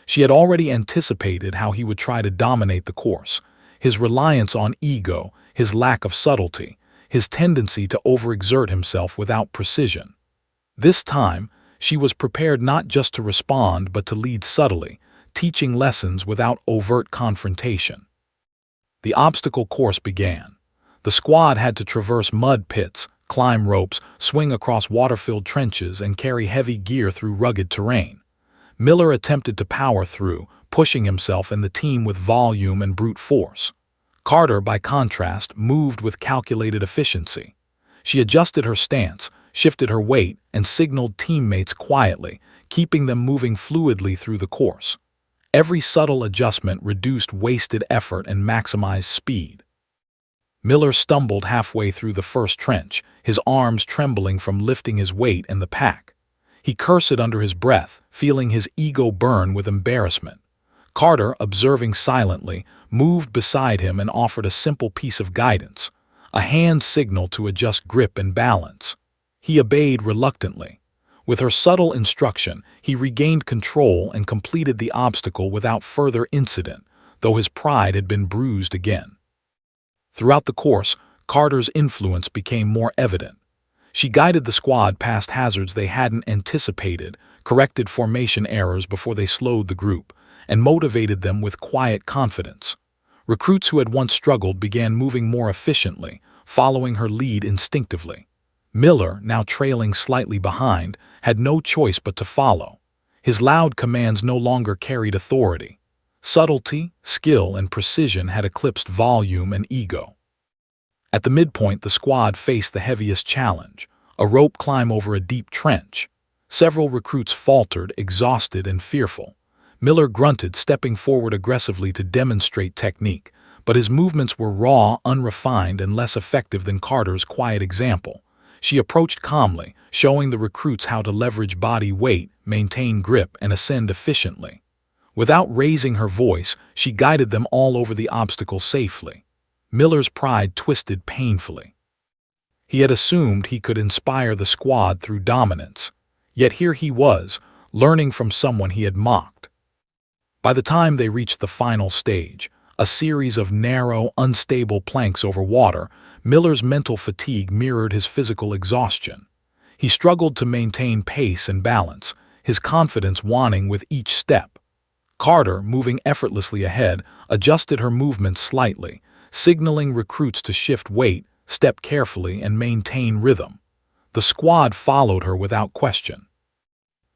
She had already anticipated how he would try to dominate the course, his reliance on ego, his lack of subtlety, his tendency to overexert himself without precision. This time, she was prepared not just to respond but to lead subtly, teaching lessons without overt confrontation. The obstacle course began. The squad had to traverse mud pits, climb ropes, swing across water-filled trenches, and carry heavy gear through rugged terrain. Miller attempted to power through, pushing himself and the team with volume and brute force. Carter, by contrast, moved with calculated efficiency. She adjusted her stance, shifted her weight, and signaled teammates quietly, keeping them moving fluidly through the course. Every subtle adjustment reduced wasted effort and maximized speed. Miller stumbled halfway through the first trench, his arms trembling from lifting his weight and the pack. He cursed under his breath, feeling his ego burn with embarrassment. Carter, observing silently, moved beside him and offered a simple piece of guidance, a hand signal to adjust grip and balance. He obeyed reluctantly. With her subtle instruction, he regained control and completed the obstacle without further incident, though his pride had been bruised again. Throughout the course, Carter's influence became more evident. She guided the squad past hazards they hadn't anticipated, corrected formation errors before they slowed the group, and motivated them with quiet confidence. Recruits who had once struggled began moving more efficiently, following her lead instinctively. Miller, now trailing slightly behind, had no choice but to follow. His loud commands no longer carried authority. Subtlety, skill, and precision had eclipsed volume and ego. At the midpoint, the squad faced the heaviest challenge, a rope climb over a deep trench. Several recruits faltered, exhausted and fearful. Miller grunted, stepping forward aggressively to demonstrate technique, but his movements were raw, unrefined, and less effective than Carter's quiet example. She approached calmly, showing the recruits how to leverage body weight, maintain grip, and ascend efficiently. Without raising her voice, she guided them all over the obstacle safely. Miller's pride twisted painfully. He had assumed he could inspire the squad through dominance, yet here he was, learning from someone he had mocked. By the time they reached the final stage, a series of narrow, unstable planks over water, Miller's mental fatigue mirrored his physical exhaustion. He struggled to maintain pace and balance, his confidence waning with each step. Carter, moving effortlessly ahead, adjusted her movements slightly, signaling recruits to shift weight, step carefully, and maintain rhythm. The squad followed her without question.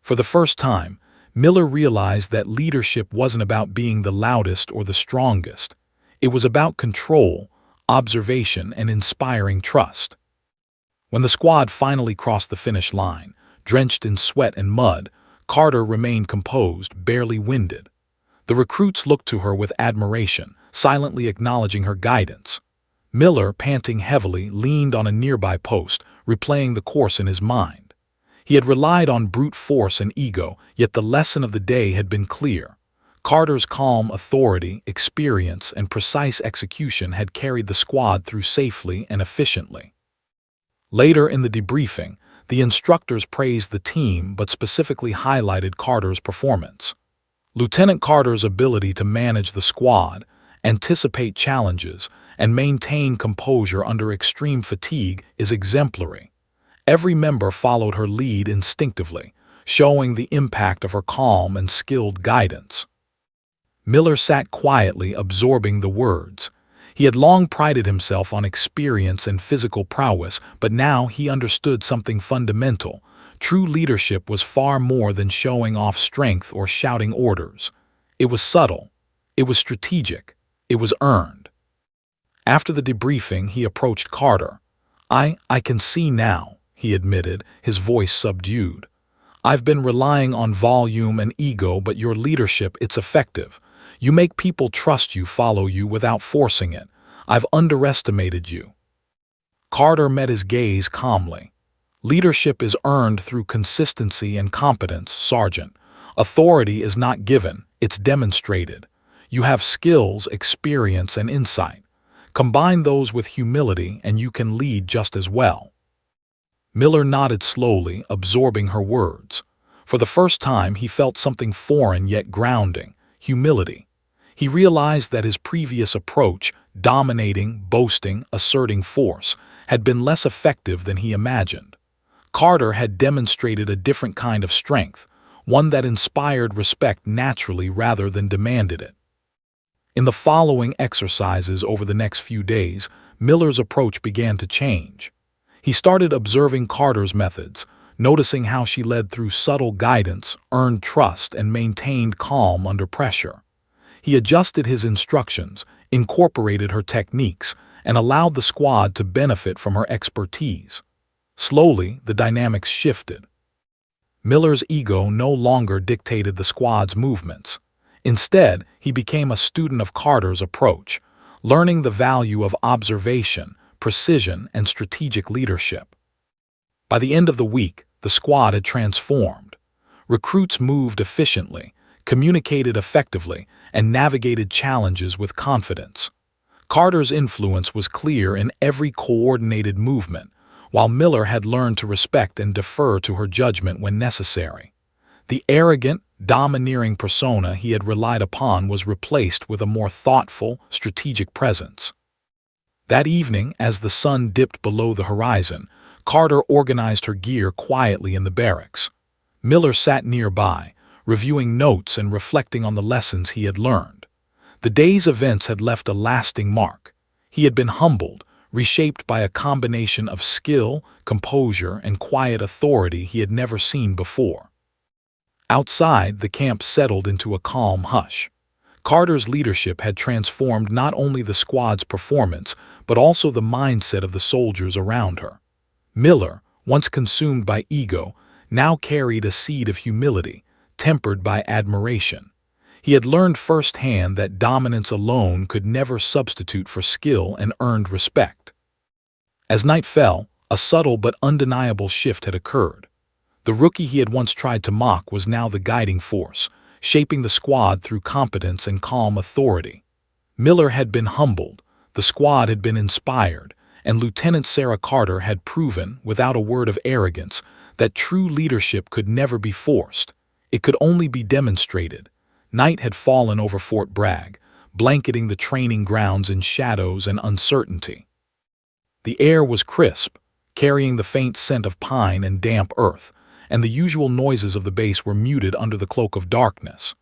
For the first time, Miller realized that leadership wasn't about being the loudest or the strongest. It was about control, observation, and inspiring trust. When the squad finally crossed the finish line, drenched in sweat and mud, Carter remained composed, barely winded. The recruits looked to her with admiration, silently acknowledging her guidance. Miller, panting heavily, leaned on a nearby post, replaying the course in his mind. He had relied on brute force and ego, yet the lesson of the day had been clear. Carter's calm authority, experience, and precise execution had carried the squad through safely and efficiently. Later in the debriefing, the instructors praised the team but specifically highlighted Carter's performance. Lieutenant Carter's ability to manage the squad, anticipate challenges, and maintain composure under extreme fatigue is exemplary. Every member followed her lead instinctively, showing the impact of her calm and skilled guidance. Miller sat quietly, absorbing the words. He had long prided himself on experience and physical prowess, but now he understood something fundamental. True leadership was far more than showing off strength or shouting orders. It was subtle. It was strategic. It was earned. After the debriefing, he approached Carter. I can see now, he admitted, his voice subdued. I've been relying on volume and ego, but your leadership, it's effective. You make people trust you, follow you without forcing it. I've underestimated you. Carter met his gaze calmly. Leadership is earned through consistency and competence, Sergeant. Authority is not given, it's demonstrated. You have skills, experience, and insight. Combine those with humility and you can lead just as well. Miller nodded slowly, absorbing her words. For the first time, he felt something foreign yet grounding, humility. He realized that his previous approach, dominating, boasting, asserting force, had been less effective than he imagined. Carter had demonstrated a different kind of strength, one that inspired respect naturally rather than demanded it. In the following exercises over the next few days, Miller's approach began to change. He started observing Carter's methods, noticing how she led through subtle guidance, earned trust, and maintained calm under pressure. He adjusted his instructions, incorporated her techniques, and allowed the squad to benefit from her expertise. Slowly, the dynamics shifted. Miller's ego no longer dictated the squad's movements. Instead, he became a student of Carter's approach, learning the value of observation, precision, and strategic leadership. By the end of the week, the squad had transformed. Recruits moved efficiently, communicated effectively, and navigated challenges with confidence. Carter's influence was clear in every coordinated movement, while Miller had learned to respect and defer to her judgment when necessary. The arrogant, domineering persona he had relied upon was replaced with a more thoughtful, strategic presence. That evening, as the sun dipped below the horizon, Carter organized her gear quietly in the barracks. Miller sat nearby, reviewing notes and reflecting on the lessons he had learned. The day's events had left a lasting mark. He had been humbled, reshaped by a combination of skill, composure, and quiet authority he had never seen before. Outside, the camp settled into a calm hush. Carter's leadership had transformed not only the squad's performance, but also the mindset of the soldiers around her. Miller, once consumed by ego, now carried a seed of humility, tempered by admiration. He had learned firsthand that dominance alone could never substitute for skill and earned respect. As night fell, a subtle but undeniable shift had occurred. The rookie he had once tried to mock was now the guiding force, shaping the squad through competence and calm authority. Miller had been humbled, the squad had been inspired, and Lieutenant Sarah Carter had proven, without a word of arrogance, that true leadership could never be forced. It could only be demonstrated. Night had fallen over Fort Bragg, blanketing the training grounds in shadows and uncertainty. The air was crisp, carrying the faint scent of pine and damp earth, and the usual noises of the base were muted under the cloak of darkness.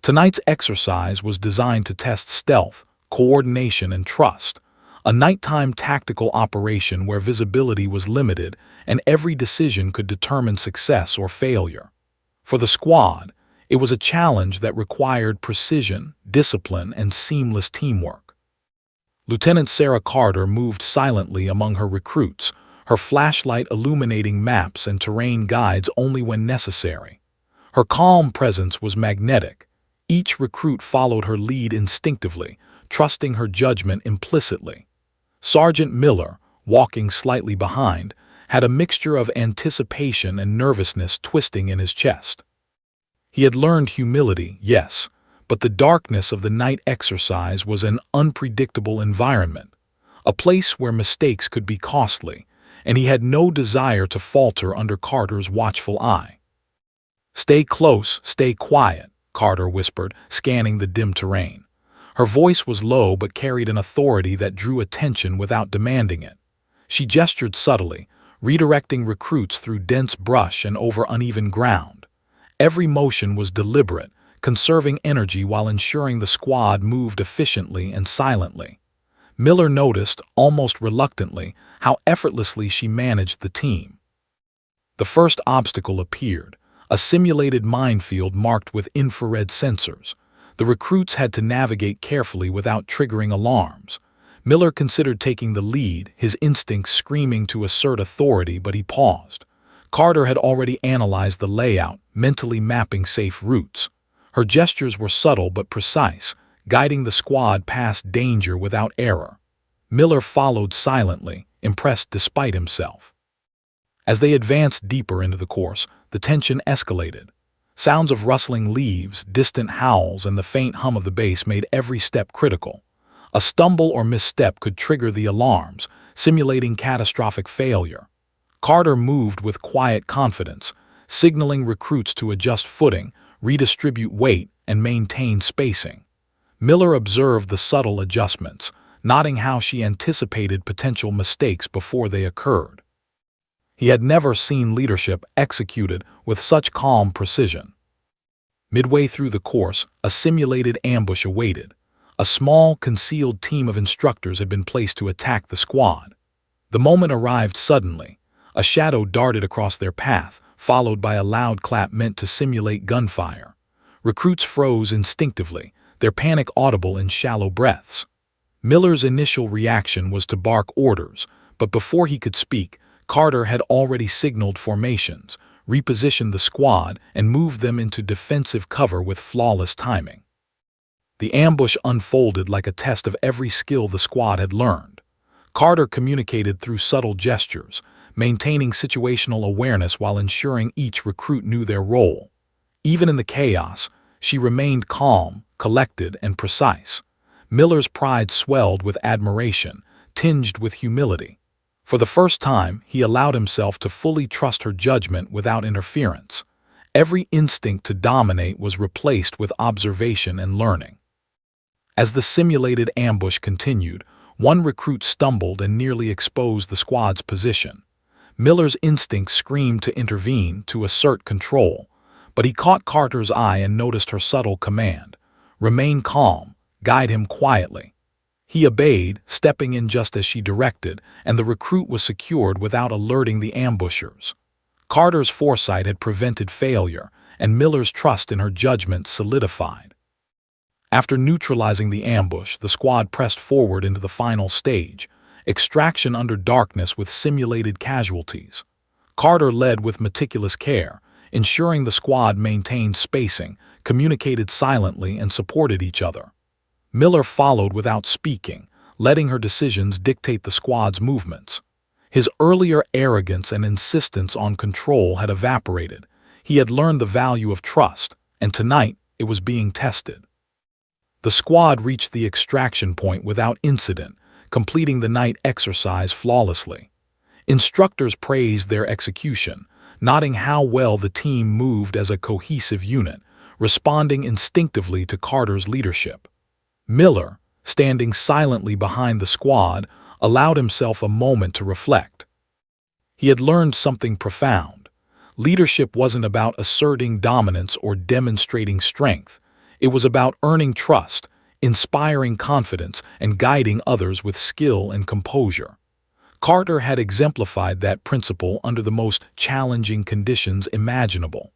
Tonight's exercise was designed to test stealth, coordination, and trust, a nighttime tactical operation where visibility was limited and every decision could determine success or failure. For the squad, it was a challenge that required precision, discipline, and seamless teamwork. Lieutenant Sarah Carter moved silently among her recruits, her flashlight illuminating maps and terrain guides only when necessary. Her calm presence was magnetic. Each recruit followed her lead instinctively, trusting her judgment implicitly. Sergeant Miller, walking slightly behind, had a mixture of anticipation and nervousness twisting in his chest. He had learned humility, yes, but the darkness of the night exercise was an unpredictable environment, a place where mistakes could be costly, and he had no desire to falter under Carter's watchful eye. "Stay close, stay quiet," Carter whispered, scanning the dim terrain. Her voice was low but carried an authority that drew attention without demanding it. She gestured subtly, redirecting recruits through dense brush and over uneven ground. Every motion was deliberate, conserving energy while ensuring the squad moved efficiently and silently. Miller noticed, almost reluctantly, how effortlessly she managed the team. The first obstacle appeared, a simulated minefield marked with infrared sensors. The recruits had to navigate carefully without triggering alarms. Miller considered taking the lead, his instincts screaming to assert authority, but he paused. Carter had already analyzed the layout, mentally mapping safe routes. Her gestures were subtle but precise, guiding the squad past danger without error. Miller followed silently, impressed despite himself. As they advanced deeper into the course, the tension escalated. Sounds of rustling leaves, distant howls, and the faint hum of the bass made every step critical. A stumble or misstep could trigger the alarms, simulating catastrophic failure. Carter moved with quiet confidence, signaling recruits to adjust footing, redistribute weight, and maintain spacing. Miller observed the subtle adjustments, noting how she anticipated potential mistakes before they occurred. He had never seen leadership executed with such calm precision. Midway through the course, a simulated ambush awaited. A small, concealed team of instructors had been placed to attack the squad. The moment arrived suddenly. A shadow darted across their path, followed by a loud clap meant to simulate gunfire. Recruits froze instinctively, their panic audible in shallow breaths. Miller's initial reaction was to bark orders, but before he could speak, Carter had already signaled formations, repositioned the squad, and moved them into defensive cover with flawless timing. The ambush unfolded like a test of every skill the squad had learned. Carter communicated through subtle gestures, maintaining situational awareness while ensuring each recruit knew their role. Even in the chaos, she remained calm, collected, and precise. Miller's pride swelled with admiration, tinged with humility. For the first time, he allowed himself to fully trust her judgment without interference. Every instinct to dominate was replaced with observation and learning. As the simulated ambush continued, one recruit stumbled and nearly exposed the squad's position. Miller's instinct screamed to intervene, to assert control, but he caught Carter's eye and noticed her subtle command: "Remain calm, guide him quietly." He obeyed, stepping in just as she directed, and the recruit was secured without alerting the ambushers. Carter's foresight had prevented failure, and Miller's trust in her judgment solidified. After neutralizing the ambush, the squad pressed forward into the final stage, extraction under darkness with simulated casualties. Carter led with meticulous care, ensuring the squad maintained spacing, communicated silently, and supported each other. Miller followed without speaking, letting her decisions dictate the squad's movements. His earlier arrogance and insistence on control had evaporated. He had learned the value of trust, and tonight it was being tested. The squad reached the extraction point without incident, completing the night exercise flawlessly. Instructors praised their execution, noting how well the team moved as a cohesive unit, responding instinctively to Carter's leadership. Miller, standing silently behind the squad, allowed himself a moment to reflect. He had learned something profound. Leadership wasn't about asserting dominance or demonstrating strength. It was about earning trust, inspiring confidence, and guiding others with skill and composure. Carter had exemplified that principle under the most challenging conditions imaginable.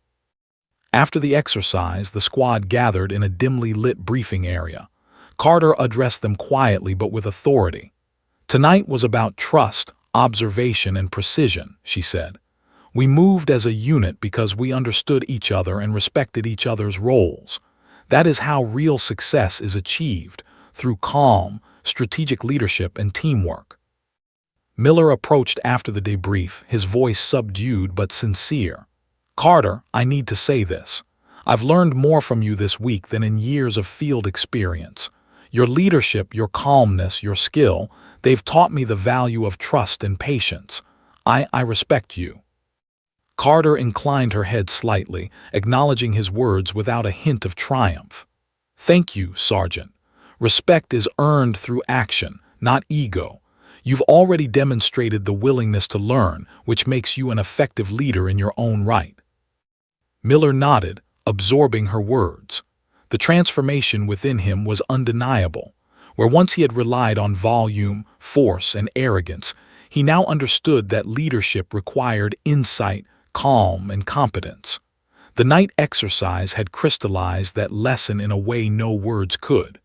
After the exercise, the squad gathered in a dimly lit briefing area. Carter addressed them quietly but with authority. "Tonight was about trust, observation, and precision," she said. "We moved as a unit because we understood each other and respected each other's roles. That is how real success is achieved, through calm, strategic leadership and teamwork." Miller approached after the debrief, his voice subdued but sincere. "Carter, I need to say this. I've learned more from you this week than in years of field experience. Your leadership, your calmness, your skill, they've taught me the value of trust and patience. I respect you." Carter inclined her head slightly, acknowledging his words without a hint of triumph. "Thank you, Sergeant. Respect is earned through action, not ego. You've already demonstrated the willingness to learn, which makes you an effective leader in your own right." Miller nodded, absorbing her words. The transformation within him was undeniable. Where once he had relied on volume, force, and arrogance, he now understood that leadership required insight, calm, and competence. The night exercise had crystallized that lesson in a way no words could.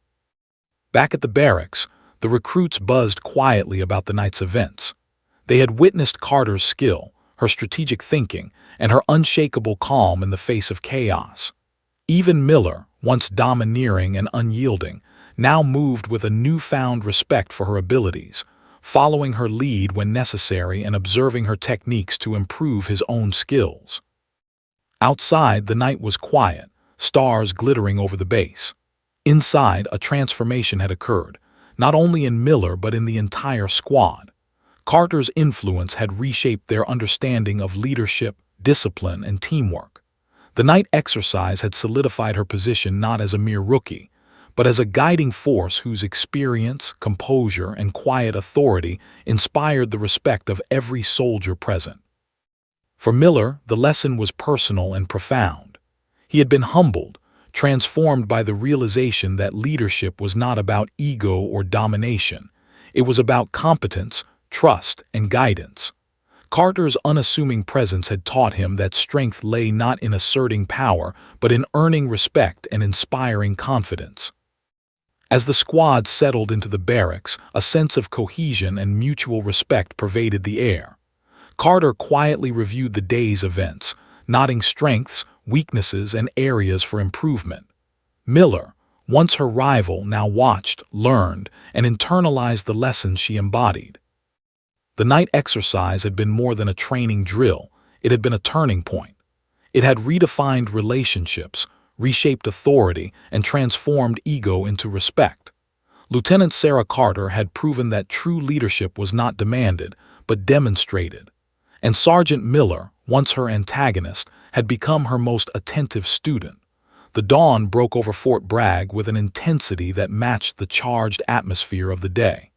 Back at the barracks, the recruits buzzed quietly about the night's events. They had witnessed Carter's skill, her strategic thinking, and her unshakable calm in the face of chaos. Even Miller, once domineering and unyielding, now moved with a newfound respect for her abilities, following her lead when necessary and observing her techniques to improve his own skills. Outside, the night was quiet, stars glittering over the base. Inside, a transformation had occurred, not only in Miller but in the entire squad. Carter's influence had reshaped their understanding of leadership, discipline, and teamwork. The night exercise had solidified her position not as a mere rookie, but as a guiding force whose experience, composure, and quiet authority inspired the respect of every soldier present. For Miller, the lesson was personal and profound. He had been humbled, transformed by the realization that leadership was not about ego or domination. It was about competence, trust, and guidance. Carter's unassuming presence had taught him that strength lay not in asserting power, but in earning respect and inspiring confidence. As the squad settled into the barracks, a sense of cohesion and mutual respect pervaded the air. Carter quietly reviewed the day's events, noting strengths, weaknesses, and areas for improvement. Miller, once her rival, now watched, learned, and internalized the lessons she embodied. The night exercise had been more than a training drill, it had been a turning point. It had redefined relationships, reshaped authority, and transformed ego into respect. Lieutenant Sarah Carter had proven that true leadership was not demanded, but demonstrated. And Sergeant Miller, once her antagonist, had become her most attentive student. The dawn broke over Fort Bragg with an intensity that matched the charged atmosphere of the day.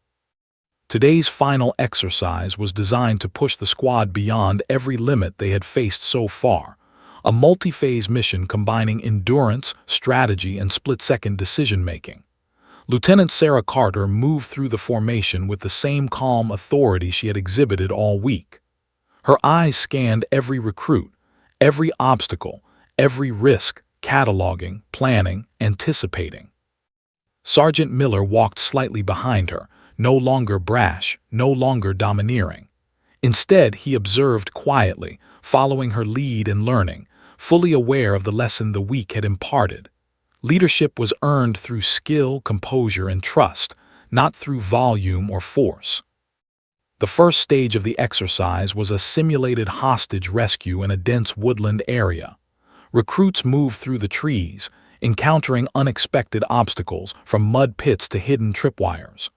Today's final exercise was designed to push the squad beyond every limit they had faced so far, a multi-phase mission combining endurance, strategy, and split-second decision-making. Lieutenant Sarah Carter moved through the formation with the same calm authority she had exhibited all week. Her eyes scanned every recruit, every obstacle, every risk, cataloging, planning, anticipating. Sergeant Miller walked slightly behind her, no longer brash, no longer domineering. Instead, he observed quietly, following her lead and learning, fully aware of the lesson the week had imparted. Leadership was earned through skill, composure, and trust, not through volume or force. The first stage of the exercise was a simulated hostage rescue in a dense woodland area. Recruits moved through the trees, encountering unexpected obstacles from mud pits to hidden tripwires.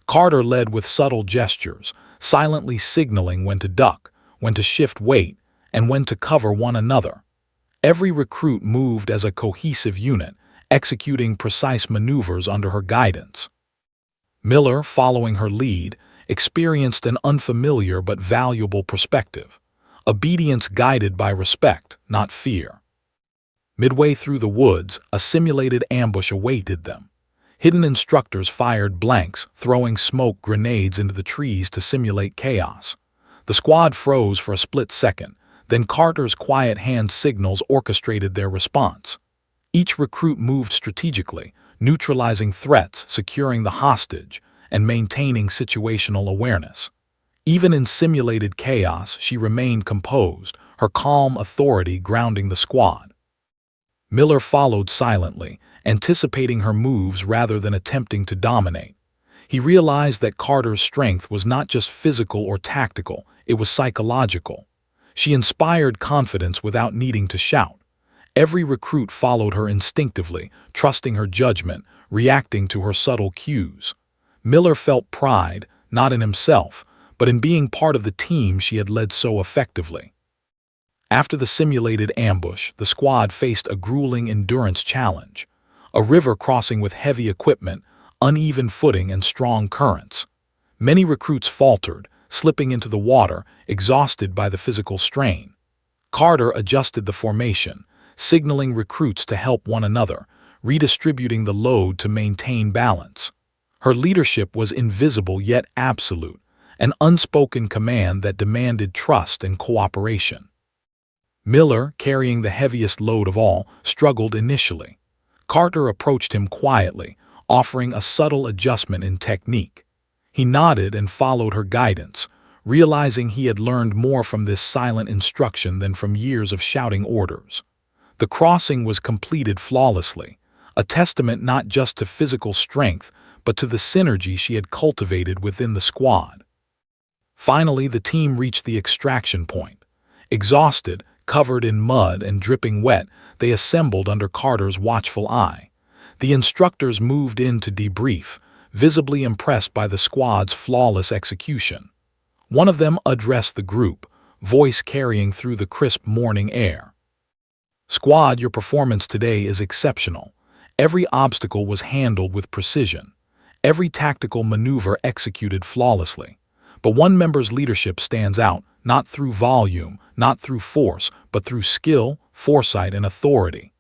Carter led with subtle gestures, silently signaling when to duck, when to shift weight, and when to cover one another. Every recruit moved as a cohesive unit, executing precise maneuvers under her guidance. Miller, following her lead, experienced an unfamiliar but valuable perspective, obedience guided by respect, not fear. Midway through the woods, a simulated ambush awaited them. Hidden instructors fired blanks, throwing smoke grenades into the trees to simulate chaos. The squad froze for a split second, then Carter's quiet hand signals orchestrated their response. Each recruit moved strategically, neutralizing threats, securing the hostage, and maintaining situational awareness. Even in simulated chaos, she remained composed, her calm authority grounding the squad. Miller followed silently, anticipating her moves rather than attempting to dominate. He realized that Carter's strength was not just physical or tactical, it was psychological. She inspired confidence without needing to shout, Every recruit followed her instinctively, trusting her judgment, reacting to her subtle cues. Miller felt pride, not in himself, but in being part of the team she had led so effectively. After the simulated ambush, the squad faced a grueling endurance challenge. A river crossing with heavy equipment, uneven footing, and strong currents. Many recruits faltered, slipping into the water, exhausted by the physical strain. Carter adjusted the formation, signaling recruits to help one another, redistributing the load to maintain balance. Her leadership was invisible yet absolute, an unspoken command that demanded trust and cooperation. Miller, carrying the heaviest load of all, struggled initially. Carter approached him quietly, offering a subtle adjustment in technique. He nodded and followed her guidance, realizing he had learned more from this silent instruction than from years of shouting orders. The crossing was completed flawlessly, a testament not just to physical strength, but to the synergy she had cultivated within the squad. Finally, the team reached the extraction point. Exhausted, covered in mud and dripping wet, they assembled under Carter's watchful eye. The instructors moved in to debrief, visibly impressed by the squad's flawless execution. One of them addressed the group, voice carrying through the crisp morning air. "Squad, your performance today is exceptional. Every obstacle was handled with precision. Every tactical maneuver executed flawlessly. But one member's leadership stands out, not through volume, not through force, but through skill, foresight, and authority.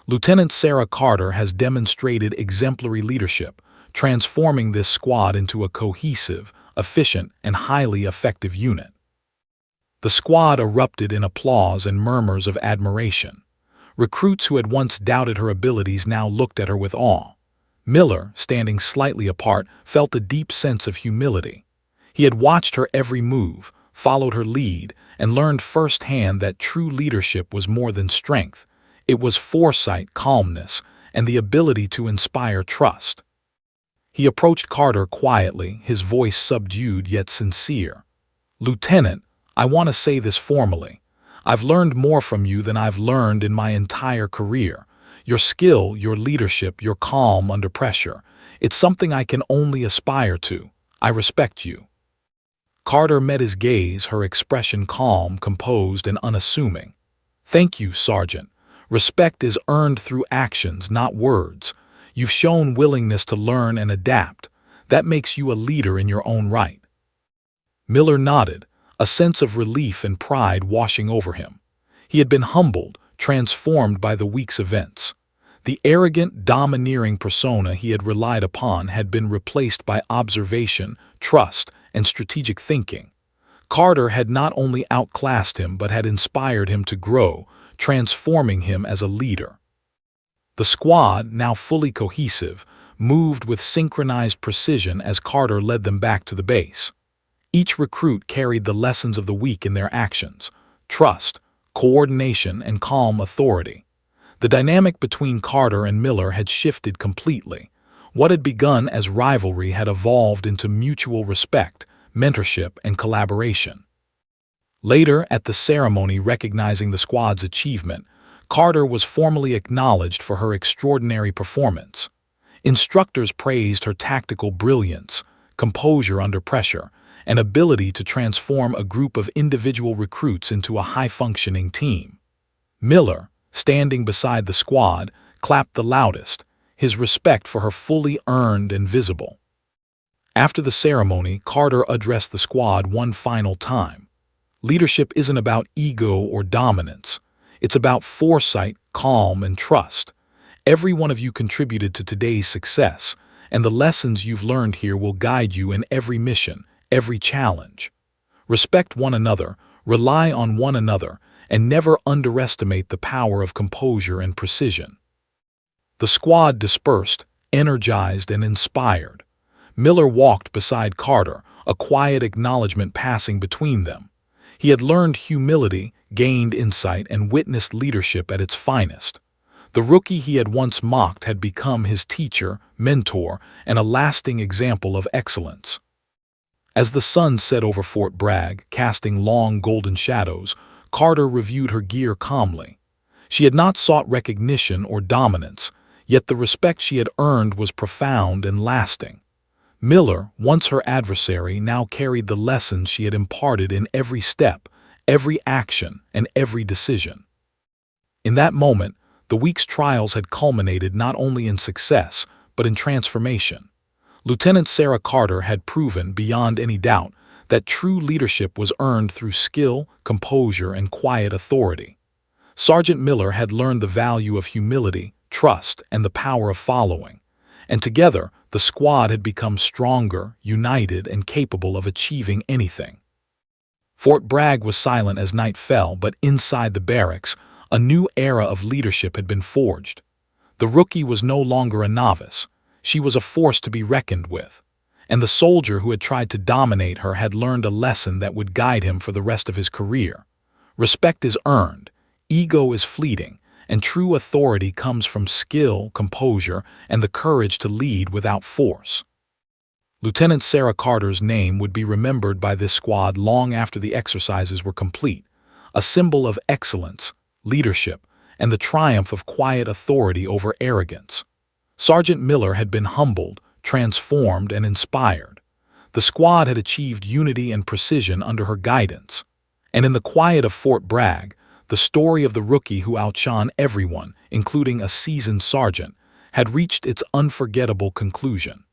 Lieutenant Sarah Carter has demonstrated exemplary leadership, transforming this squad into a cohesive, efficient, and highly effective unit." The squad erupted in applause and murmurs of admiration. Recruits who had once doubted her abilities now looked at her with awe. Miller, standing slightly apart, felt a deep sense of humility. He had watched her every move, followed her lead, and learned firsthand that true leadership was more than strength. It was foresight, calmness, and the ability to inspire trust. He approached Carter quietly, his voice subdued yet sincere. "Lieutenant, I want to say this formally. I've learned more from you than I've learned in my entire career. Your skill, your leadership, your calm under pressure. It's something I can only aspire to. I respect you." Carter met his gaze, her expression calm, composed, and unassuming. "Thank you, Sergeant. Respect is earned through actions, not words. You've shown willingness to learn and adapt. That makes you a leader in your own right." Miller nodded, a sense of relief and pride washing over him. He had been humbled, transformed by the week's events. The arrogant, domineering persona he had relied upon had been replaced by observation, trust, and strategic thinking. Carter had not only outclassed him but had inspired him to grow, transforming him as a leader. The squad, now fully cohesive, moved with synchronized precision as Carter led them back to the base. Each recruit carried the lessons of the week in their actions: trust, coordination, and calm authority. The dynamic between Carter and Miller had shifted completely. What had begun as rivalry had evolved into mutual respect, mentorship, and collaboration. Later, at the ceremony recognizing the squad's achievement, Carter was formally acknowledged for her extraordinary performance. Instructors praised her tactical brilliance, composure under pressure, and ability to transform a group of individual recruits into a high-functioning team. Miller, standing beside the squad, clapped the loudest, his respect for her fully earned and visible. After the ceremony, Carter addressed the squad one final time. "Leadership isn't about ego or dominance. It's about foresight, calm, and trust. Every one of you contributed to today's success, and the lessons you've learned here will guide you in every mission, every challenge. Respect one another, rely on one another, and never underestimate the power of composure and precision." The squad dispersed, energized and inspired. Miller walked beside Carter, a quiet acknowledgement passing between them. He had learned humility, gained insight, and witnessed leadership at its finest. The rookie he had once mocked had become his teacher, mentor, and a lasting example of excellence. As the sun set over Fort Bragg, casting long golden shadows, Carter reviewed her gear calmly. She had not sought recognition or dominance, yet the respect she had earned was profound and lasting. Miller, once her adversary, now carried the lessons she had imparted in every step, every action, and every decision. In that moment, the week's trials had culminated not only in success, but in transformation. Lieutenant Sarah Carter had proven, beyond any doubt, that true leadership was earned through skill, composure, and quiet authority. Sergeant Miller had learned the value of humility, trust, and the power of following, and together the squad had become stronger, united, and capable of achieving anything. Fort Bragg was silent as night fell, but inside the barracks, a new era of leadership had been forged. The rookie was no longer a novice. She was a force to be reckoned with, and the soldier who had tried to dominate her had learned a lesson that would guide him for the rest of his career. Respect is earned, ego is fleeting, and true authority comes from skill, composure, and the courage to lead without force. Lieutenant Sarah Carter's name would be remembered by this squad long after the exercises were complete, a symbol of excellence, leadership, and the triumph of quiet authority over arrogance. Sergeant Miller had been humbled, transformed, and inspired. The squad had achieved unity and precision under her guidance. And in the quiet of Fort Bragg, the story of the rookie who outshone everyone, including a seasoned sergeant, had reached its unforgettable conclusion.